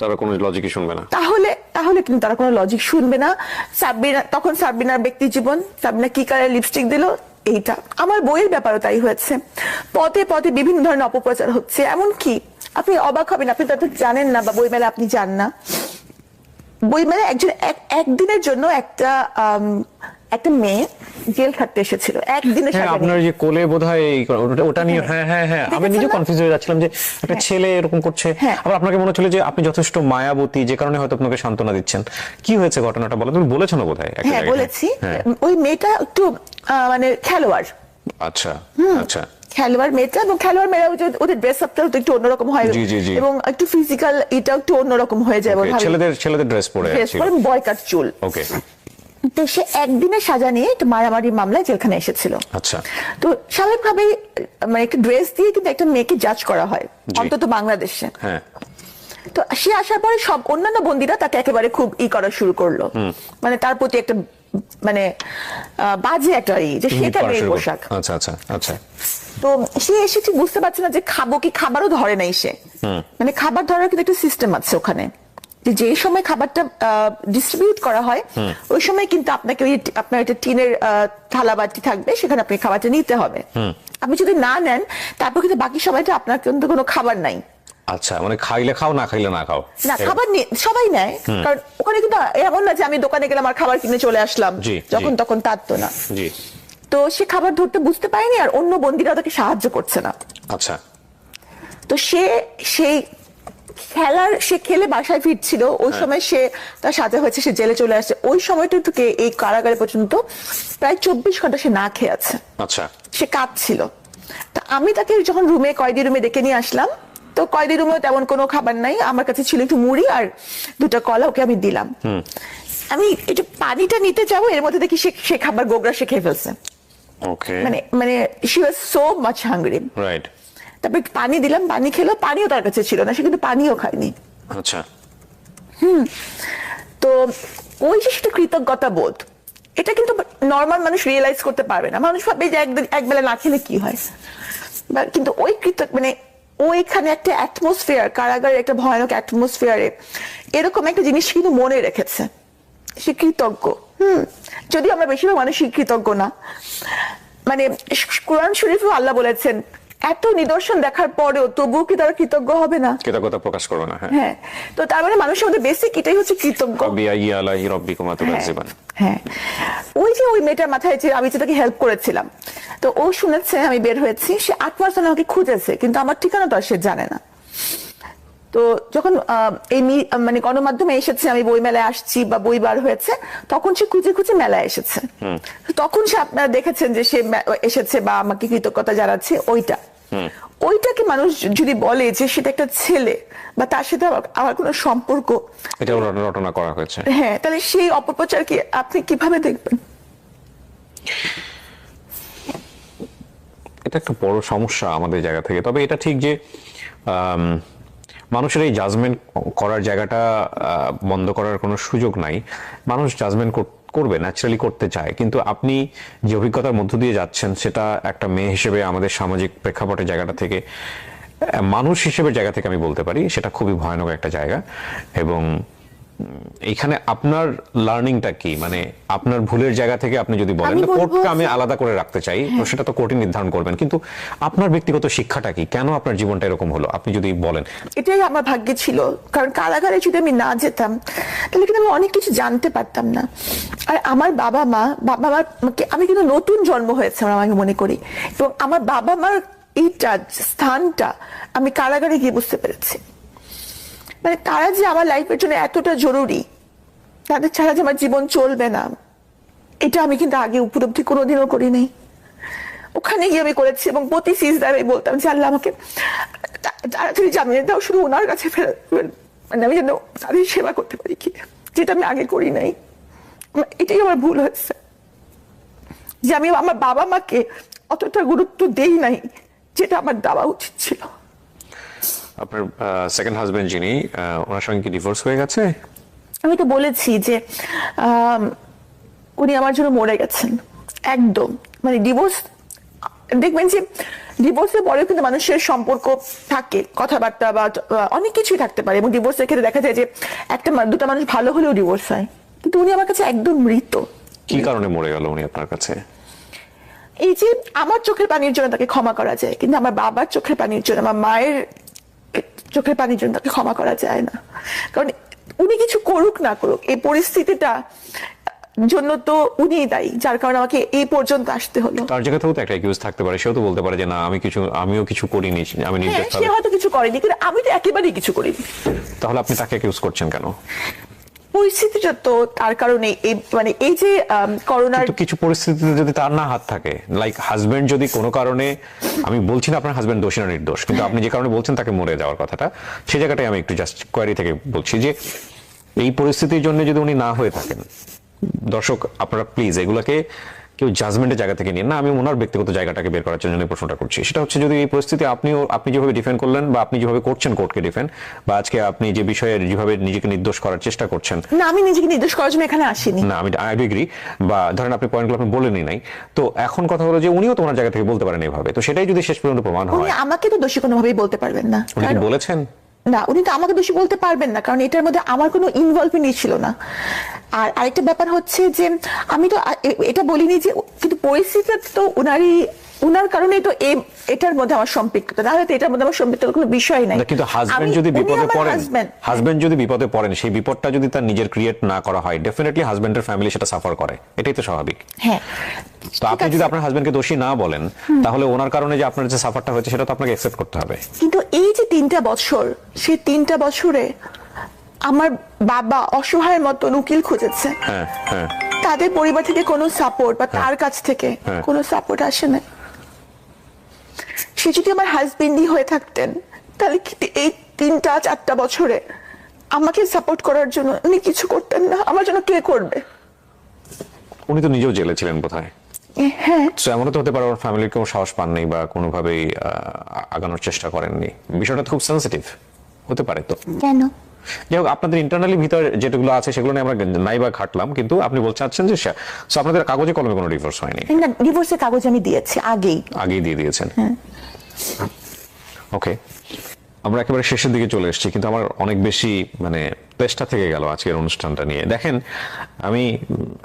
তারা কোনো লজিকই শুনবে না। তাহলে তাহলে কিন্তু তারা কোনো লজিক শুনবে না। সাবিনা তখন সাবিনার ব্যক্তি জীবন, সাবিনা কি কালার লিপস্টিক দিল, এইটা। আমার বইয়ের ব্যাপারও তাই হয়েছে, পথে পথে বিভিন্ন ধরনের অপপ্রচার হচ্ছে। এমনকি আপনি অবাক হবেন, আপনি তো জানেন না, বা বইমেলা আপনি যান না, বইমেলা একদিনের জন্য একটা মেয়ে জেল খাটতে এসেছিল, একদিনের হ্যাঁ, সাজা আপনার নিয়ে। যে কোলে বোধহয় ওটা নিয়ে, হ্যাঁ হ্যাঁ হ্যাঁ, আমি দেখেছেন নিজে না? কনফিউজ হয়ে যাচ্ছিলাম যে একটা ছেলে এরকম করছে। হ্যাঁ। আবার আপনাকে মনে হচ্ছিল যে আপনি যথেষ্ট মায়াবতী, যে কারণে হয়তো আপনাকে সান্ত্বনা দিচ্ছেন। কি হয়েছে ঘটনাটা বলো, তুমি বলেছো না বোধহয় একটা হ্যাঁ জায়গায়? বলেছি। হ্যাঁ। ওই মেয়েটা একটু মানে খেলোয়াড়, আচ্ছা আচ্ছা। খেলোয়াড় মেয়েটা, এবং খেলোয়াড় মেয়েরা ওদের ড্রেস আপটাও একটু অন্যরকম হয়, জি, জি, জি। এবং একটু ফিজিক্যাল এটাও একটু অন্যরকম হয়ে যায়, Okay, ছেলেদের ড্রেস পরে ড্রেস ছিল। পরে বয় কাট চুল। ওকে, তো সে একদিনের সাজা নিয়ে একটা মারামারি মামলায় জেলখানে এসেছিল। আচ্ছা। তো স্বাভাবিকভাবেই মানে একটা ড্রেস দিয়ে কিন্তু একটা মেয়েকে জাজ করা হয়, জি। অন্তত বাংলাদেশে। হ্যাঁ, তো সে আসার পরে সব অন্যান্য বন্দীরা তাকে একেবারে খুব করা শুরু করলো, মানে তার প্রতি একটা মানে বাজে একটা যে সেটা মেয়ের পোশাক। আচ্ছা আচ্ছা আচ্ছা। তো সে এসে ঠিক বুঝতে পারছে না যে খাবো কি, খাবারও ধরে নাই সে, মানে খাবার ধরার কিন্তু একটা সিস্টেম আছে ওখানে, যে সময় খাবারটা ডিস্ট্রিবিউট করা হয় ওই সময় কিন্তু আপনাকে ওই আপনার একটা টিনের থালা বাটি থাকবে, সেখানে আপনি খাবারটা নিতে হবে। আপনি যদি না নেন, তারপর কিন্তু বাকি সময়টা আপনার কিন্তু কোনো খাবার নাই। আচ্ছা, মানে খাইলে খাও, না খাইলে না খাও। না, খাবার সবাই নেয়, কারণ ওখানে কিন্তু এমন না যে আমি দোকানে গেলাম আর খাবার কিনে চলে আসলাম জি, যখন তখন, তার তো না। জি। তো সে খাবার ধরতে বুঝতে পারেনি, আর অন্য বন্দীরা তাকে সাহায্য করছে না। আচ্ছা। তো সেই সে খেলে বাসায় ফিরছিল, ওই সময় সে তার সাজা হয়েছে, সে জেলে চলে আসছে। ওই সময়টা থেকে এই কারাগারে পর্যন্ত প্রায় 24 ঘন্টা সে না খেয়ে আছে। আচ্ছা। সে কাঁদছিল। তা আমি তাকে যখন কয়েদি রুমে ডেকে নিয়ে আসলাম, তো কয়েদি রুমেও তেমন কোনো খাবার নাই, আমার কাছে ছিল একটু মুড়ি আর 2টা কলা, ওকে আমি দিলাম। আমি একটু পানিটা নিতে যাবো, এর মধ্যে দেখি সে খাবার গোগরা সে খেয়ে ফেলছে। ওকে। মানে she was so much hungry. Right. তারপরে পানি দিলাম, পানি খেলো, পানিও তার কাছে ছিল না, সে কিন্তু পানিও খায়নি। আচ্ছা। তো ওই যে সেটা কৃতজ্ঞতা বোধ, এটা কিন্তু নর্মাল মানুষ রিয়েলাইজ করতে পারবে না। মানুষ ভাবে যে একবেলা না খেলে কি হয়, কিন্তু ওই মানে ওইখানে একটা অ্যাটমসফিয়ার, কারাগারের একটা ভয়ানক অ্যাটমসফিয়ারে এরকম একটা জিনিস কিন্তু মনে রেখেছে, সে কৃতজ্ঞ। যদিও আমরা বেশিরভাগ মানুষই কৃতজ্ঞ না। মানে কোরআন শরীফেও আল্লাহ বলেছেন, এত নিদর্শন দেখার পরেও তবুও কি তারা কৃতজ্ঞ হবে না? কৃতজ্ঞতা প্রকাশ করবে না। হ্যাঁ। হ্যাঁ, তো তার মানে মানুষের মধ্যে বেসিক এটাই হচ্ছে কৃতজ্ঞ। বিআইয়ি আলাইহি রাব্বিকুমা তুকাজ্জিবান। হ্যাঁ, ওই যে ওই মেয়েটার মাথায় যে আমি যে তাকে হেল্প করেছিলাম, তো ও শুনেছে আমি বের হয়েছি, সে 8 মাস ধরে আমাকে খুঁজেছে, কিন্তু আমার ঠিকানা তো আর সে জানে না। তো যখন এই মানে গণমাধ্যমে এসেছে আমি বই মেলায় আসছি বা বই বার হয়েছে, তখন সে খুঁজে খুঁজে মেলায় এসেছে। তখন সে আপনারা দেখেছেন যে সে এসেছে বা আমাকে কৃতজ্ঞতা জানাচ্ছে। ওইটাকে মানুষ যদি বলে যে সেটা একটা ছেলে বা তার সাথে আমার কোনো সম্পর্ক, এটা রটনা করা হয়েছে। হ্যাঁ, তাহলে সেই অপপ্রচারকে আপনি কিভাবে দেখবেন? এটা একটা বড় সমস্যা আমাদের জায়গা থেকে। তবে এটা ঠিক যে মানুষের এই জাজমেন্ট করার জায়গাটা বন্ধ করার কোনো সুযোগ নাই। মানুষ জাজমেন্ট করবে, ন্যাচারালি করতে চায়, কিন্তু আপনি যে অভিজ্ঞতার মধ্য দিয়ে যাচ্ছেন সেটা একটা মেয়ে হিসেবে আমাদের সামাজিক প্রেক্ষাপটের জায়গাটা থেকে, মানুষ হিসেবে জায়গা থেকে আমি বলতে পারি সেটা খুবই ভয়ানক একটা জায়গা। এবং এখানে আপনার লার্নিংটা কি, মানে আপনার ভুলের জায়গা থেকে আপনি যদি বলেন আমি বলবো কোর্টকে আমি যে- আলাদা করে রাখতে চাই, তো সেটা তো কোর্টই নির্ধারণ করবেন, কিন্তু আপনার ব্যক্তিগত শিক্ষাটা কি, কেন আপনার জীবনটা এরকম হলো আপনি যদি বলেন। এটাই আমার ভাগ্যে ছিল, কারণ কারাগারে যদি আমি না যেতাম তাহলে কিন্তু আমি অনেক কিছু জানতে পারতাম না। আর আমার বাবা মার আমি কিন্তু নতুন জন্ম হয়েছে আমি মনে করি, এবং আমার বাবা মার এইটা স্থানটা আমি কারাগারে গিয়ে বুঝতে পেরেছি। মানে তারা যে আমার লাইফের জন্য এতটা জরুরি, তাদের ছাড়া যে আমার জীবন চলবে না, এটা আমি কিন্তু আগে উপলব্ধি কোনোদিনও করি নাই। ওখানে গিয়ে আমি করেছি, এবং প্রতি সিজদায় আমি বলতাম যে আল্লাহ আমাকে তাড়াতাড়ি জামিয়ে দাও, শুধু ওনার কাছে ফেরত, মানে আমি যেন তাদের সেবা করতে পারি, কি যেটা আমি আগে করি নাই। এটাই আমার ভুল হয়েছে, যে আমি আমার বাবা মাকে অতটা গুরুত্ব দেই নাই যেটা আমার দেওয়া উচিত ছিল। আপনার সেকেন্ড হাজবেন্ড যিনি, ওনার সঙ্গে কি ডিভোর্স হয়ে গেছে? আমি তো বলেছি যে উনি আমার জন্য মরে গেছেন একদম। মানে ডিভোর্স, দেখবেন যে ডিভোর্সের পরেও কিন্তু মানুষের সম্পর্ক থাকে, কথাবার্তা বা অনেক কিছুই থাকতে পারে, এবং ডিভোর্সের ক্ষেত্রে দেখা যায় যে দুটা মানুষ ভালো হলেও ডিভোর্স হয়, কিন্তু উনি আমার কাছে একদম মৃত। কি কারণে মরে গেল উনি আপনার কাছে? এই যে আমার চোখের পানির জন্য তাকে ক্ষমা করা যায়, কিন্তু আমার বাবার চোখের পানির জন্য, আমার মায়ের চোখের পানির জন্য তাকে ক্ষমা করা যায় না। কারণ উনি কিছু করুক না করুক, এই পরিস্থিতিটা জন্য তো উনিই দায়ী, যার কারণে আমাকে এই পর্যন্ত আসতে হলো। তার জায়গাতেও তো একটা একিউজ থাকতে পারে, সেও তো বলতে পারে যে না আমিও কিছু করিনি, আমি হ্যাঁ, নির্দোষ। সে হয়তো কিছু করেনি, কিন্তু আমি তো একেবারেই কিছু করিনি। তাহলে আপনি তাকে একিউজ করছেন কেন? পরিস্থিতিটা তো তার কারণে, মানে এই যে করোনার কিন্তু কিছু পরিস্থিতিতে যদি তার না হাত থাকে, লাইক হাজবেন্ড যদি কোনো কারণে, আমি বলছি না আপনার হাজবেন্ড দোষী না নির্দোষ, কিন্তু আপনি যে কারণে বলছেন তাকে মরে যাওয়ার কথাটা, সেই জায়গাটাই আমি একটু জাস্ট কোয়ারি থেকে বলছি যে এই পরিস্থিতির জন্য যদি উনি না হয়ে থাকেন, দর্শক আপনারা প্লিজ এগুলাকে কেউ জাজমেন্টের জায়গা থেকে নিন না, আমি ওনার ব্যক্তিগত জায়গাটাকে বের করার জন্য এই প্রশ্নটা করছি। সেটা হচ্ছে যদি এই পরিস্থিতি আপনি যেভাবে ডিফেন্ড করলেন, বা আপনি যেভাবে করছেন কোর্টকে ডিফেন্ড, বা আজকে আপনি যে বিষয়ে যেভাবে নিজেকে নির্দোষ করার চেষ্টা করছেন, না, আমি নিজেকে নির্দোষ করার জন্য এখানে আসিনি। না আমি আই এগ্রি, বা ধরেন আপনি পয়েন্টগুলো আপনি বলেনই নাই, তো এখন কথা হলো যে উনিও তোমার জায়গা থেকে বলতে পারেন এভাবে, তো সেটাই যদি শেষ পর্যন্ত প্রমাণ উনি হয়। আমাকে তো দোষী কোনোভাবেই বলতে পারবেন না। উনি কি কারণ- বলেছেন? না, উনি তো আমাকে দোষী বলতে পারবেন না, কারণ এটার মধ্যে আমার কোনো ইনভলভমেন্ট ছিল না। আর আরেকটা ব্যাপার হচ্ছে যে আমি তো এটা বলিনি যে, কিন্তু পরিস্থিতি তো উনার কারণেই তো এটার মধ্যে আমার সম্পৃক্ততা, তাহলে তো এটার মধ্যে আমার সম্পৃক্ততার কোনো বিষয় নাই। না, কিন্তু হাজবেন্ড যদি বিপদে পড়েন, সেই বিপদটা যদি তার নিজের ক্রিয়েট না করা হয়, ডেফিনেটলি হাজবেন্ডের ফ্যামিলি সেটা সাফার করে, এটাই তো স্বাভাবিক। হ্যাঁ, তো আপনি যদি আপনার হাজবেন্ডকে দোষী না বলেন, তাহলে ওনার কারণে যে আপনার যে সাফারটা হয়েছে সেটা তো আপনাকে অ্যাকসেপ্ট করতে হবে। কিন্তু এই যে 3টা বছর, সেই 3টা বছরে আমার বাবা অসহায়ের মতন উকিল খুঁজেছে, হ্যাঁ হ্যাঁ, তাদের পরিবার থেকে কোনো সাপোর্ট বা তার কাছ থেকে হ্যাঁ। কোনো সাপোর্ট আসে না। সে যদি আমার হাজবেন্ডই হয়ে থাকতেন, তাহলে কি এই 3-4টা বছরে আমাকে সাপোর্ট করার জন্য উনি কিছু করতেন না? আমার জন্য কে করবে? উনি তো নিজেও জেলে ছিলেন বোধহয়। হ্যাঁ, তো এমনও তো হতে পারে ওর ফ্যামিলির কেউ সাহস পাননি বা কোনোভাবেই আগানোর চেষ্টা করেননি, বিষয়টা তো খুব সেন্সিটিভ হতে পারে। তো কেন? যাই হোক, আপনাদের ইন্টারনালি ভিতর যেগুলো আছে সেগুলো নিয়ে আমরা নাই বা ঘাটলাম, কিন্তু আপনি বলতে চাচ্ছেন যে so আপনাদের কাগজে কলমে কোনো ডিভোর্স হয়নি? না, ডিভোর্সের কাগজ আমি দিয়েছি আগেই দিয়ে দিয়েছেন। ওকে, আমরা একেবারে শেষের দিকে চলে এসেছি, কিন্তু আমার অনেক বেশি মানে চেষ্টা থেকে গেল আজকের অনুষ্ঠানটা নিয়ে। দেখেন,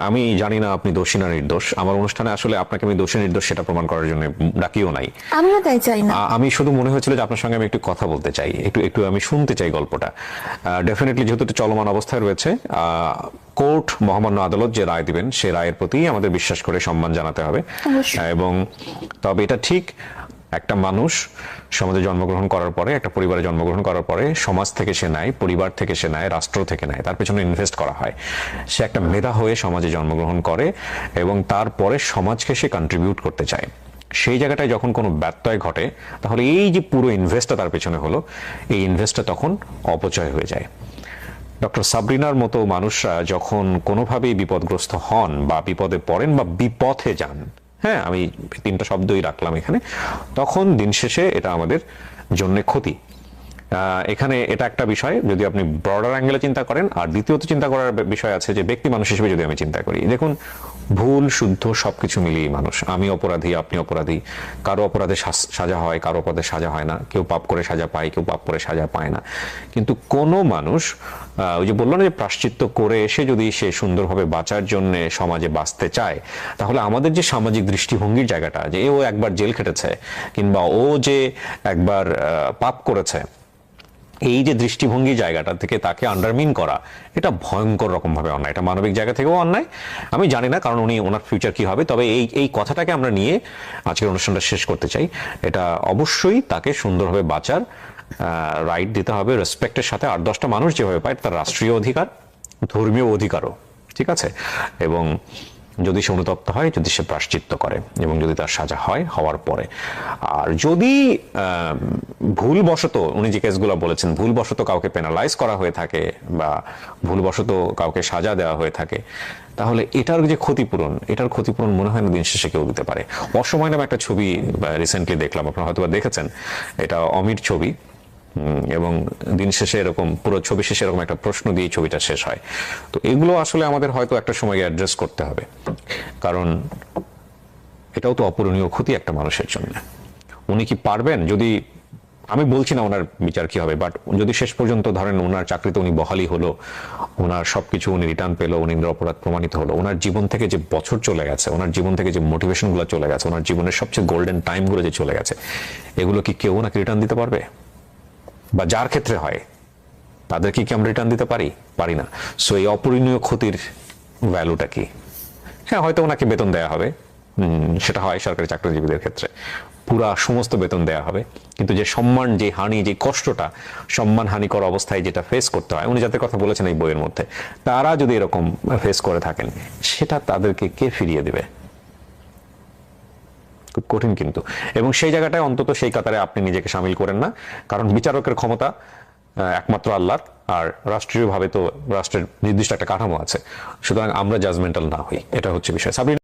আমি জানি না আপনি দোষী না নির্দোষ, আমার অনুষ্ঠানে আসলে আপনাকে আমি দোষী নির্দোষ সেটা প্রমাণ করার জন্য ডাকিও নাই। আমিও তাই চাই না। আমি শুধু মনে হয়েছিল যে আপনার সঙ্গে আমি একটু কথা বলতে চাই, একটু আমি শুনতে চাই গল্পটা। ডেফিনেটলি যেহেতু এটা চলমান অবস্থায় রয়েছে, কোর্ট মহামান্য আদালত যে রায় দিবেন সে রায়ের প্রতি আমাদের বিশ্বাস করে সম্মান জানাতে হবে। এবং তবে এটা ঠিক, একটা মানুষ সমাজে জন্মগ্রহণ করার পরে, একটা পরিবারে জন্মগ্রহণ করার পরে সমাজ থেকে সে নেয়, পরিবার থেকে সে নেয়, রাষ্ট্র থেকে নেয়, তার পেছনে ইনভেস্ট করা হয়। সে একটা মেধা হয়ে সমাজে জন্মগ্রহণ করে এবং তারপরে সমাজকে সে কন্ট্রিবিউট করতে চায়। সেই জায়গাটায় যখন কোনো ব্যত্যয় ঘটে, তাহলে এই যে পুরো ইনভেস্টটা তার পেছনে হলো, এই ইনভেস্টটা তখন অপচয় হয়ে যায়। ডক্টর সাবরিনার মতো মানুষরা যখন কোনোভাবেই বিপদগ্রস্ত হন বা বিপদে পড়েন বা বিপথে যান, হ্যাঁ আমি 3টা শব্দই রাখলাম এখানে, তখন দিন শেষে এটা আমাদের জন্য ক্ষতি। এখানে এটা একটা বিষয় যদি আপনি ব্রডার অ্যাঙ্গেলে চিন্তা করেন। আর দ্বিতীয়ত চিন্তা করার বিষয় আছে যে ব্যক্তি মানুষ হিসেবে যদি আমি চিন্তা করি, দেখুন ভুল শুদ্ধ সবকিছু মিলিয়ে মানুষ, আমি অপরাধী আপনি অপরাধী, কারো অপরাধে সাজা হয় কারো অপরাধে সাজা হয় না, কেউ পাপ করে সাজা পায় কেউ পাপ করে সাজা পায় না। কিন্তু কোনো মানুষ ওই যে বললো না যে প্রায়শ্চিত্ত করে এসে যদি সে সুন্দরভাবে বাঁচার জন্য সমাজে বাঁচতে চায়, তাহলে আমাদের যে সামাজিক দৃষ্টিভঙ্গির জায়গাটা যে ও একবার জেল খেটেছে কিংবা ও যে একবার পাপ করেছে, এই যে দৃষ্টিভঙ্গি জায়গাটা থেকে তাকে আন্ডারমিন করা, এটা ভয়ঙ্কর রকম ভাবে অন্যায়, এটা মানবিক জায়গা থেকেও অন্যায়। আমি জানি না কারণ ওনার ফিউচার কি হবে, তবে এই কথাটাকে আমরা নিয়ে আজকের অনুষ্ঠানটা শেষ করতে চাই। এটা অবশ্যই তাকে সুন্দরভাবে বাঁচার রাইট দিতে হবে, রেসপেক্টের সাথে। 8-10টা মানুষ যেভাবে পায় তার রাষ্ট্রীয় অধিকার, ধর্মীয় অধিকারও, ঠিক আছে। এবং যদি সে অনুতপ্ত হয়, যদি সে প্রায়শ্চিত্ত করে এবং যদি তার সাজা হয় হওয়ার পরে। আর যদি ভুলবশত উনি যে কেসগুলো বলেছেন ভুলবশত কাউকে পেনালাইজ করা হয়ে থাকে বা ভুলবশত কাউকে সাজা দেওয়া হয়ে থাকে, তাহলে এটার যে এটার ক্ষতিপূরণ মনে হয় না দিন শেষে কেউ দিতে পারে। অসময় নামে একটা ছবি রিসেন্টলি দেখলাম, আপনারা হয়তো দেখেছেন, এটা অমির ছবি এবং দিন শেষে এরকম পুরো ছবি শেষে এরকম একটা প্রশ্ন দিয়ে ছবিটা শেষ হয়। তো এগুলো আসলে আমাদের হয়তো একটা সময় অ্যাড্রেস করতে হবে, কারণ এটাও তো অপূরণীয় ক্ষতি একটা মানুষের জন্য। উনি কি পারবেন? যদি আমি বলছি না ওনার বিচার কি হবে, বাট যদি শেষ পর্যন্ত ধরেন ওনার চাকরিতে উনি বহালি হলো, ওনার সবকিছু উনি রিটার্ন পেলো, উনি নিরপরাধ প্রমাণিত হলো, ওনার জীবন থেকে যে বছর চলে গেছে, ওনার জীবন থেকে যে মোটিভেশন গুলো চলে গেছে, ওনার জীবনের সবচেয়ে গোল্ডেন টাইম গুলো যে চলে গেছে, এগুলো কি কেউ ওনাকে রিটার্ন দিতে পারবে? বা যার ক্ষেত্রে হয় তাদেরকে কি আমরা রিটার্ন দিতে পারি না। সো এই অপূরণীয় ক্ষতির ভ্যালুটা কি? হ্যাঁ, হয়তো ওনাকে বেতন দেয়া হবে, সেটা হয় সরকারি চাকরিজীবীদের ক্ষেত্রে, পুরা সমস্ত বেতন দেয়া হবে, কিন্তু যে সম্মান, যে হানি, যে কষ্টটা সম্মান হানিকর অবস্থায় যেটা ফেস করতে হয়, উনি যাদের কথা বলেছেন এই বইয়ের মধ্যে, তারা যদি এরকম ফেস করে থাকেন, সেটা তাদেরকে কে ফিরিয়ে দেবে? খুব কঠিন কিন্তু। এবং সেই জায়গাটায় অন্তত সেই কাতারে আপনি নিজেকে সামিল করেন না, কারণ বিচারকের ক্ষমতা একমাত্র আল্লাহর, আর রাষ্ট্রীয়ভাবে তো রাষ্ট্রের নির্দিষ্ট একটা কাঠামো আছে। সুতরাং আমরা জাজমেন্টাল না হই, এটা হচ্ছে বিষয়। সাবরিনা।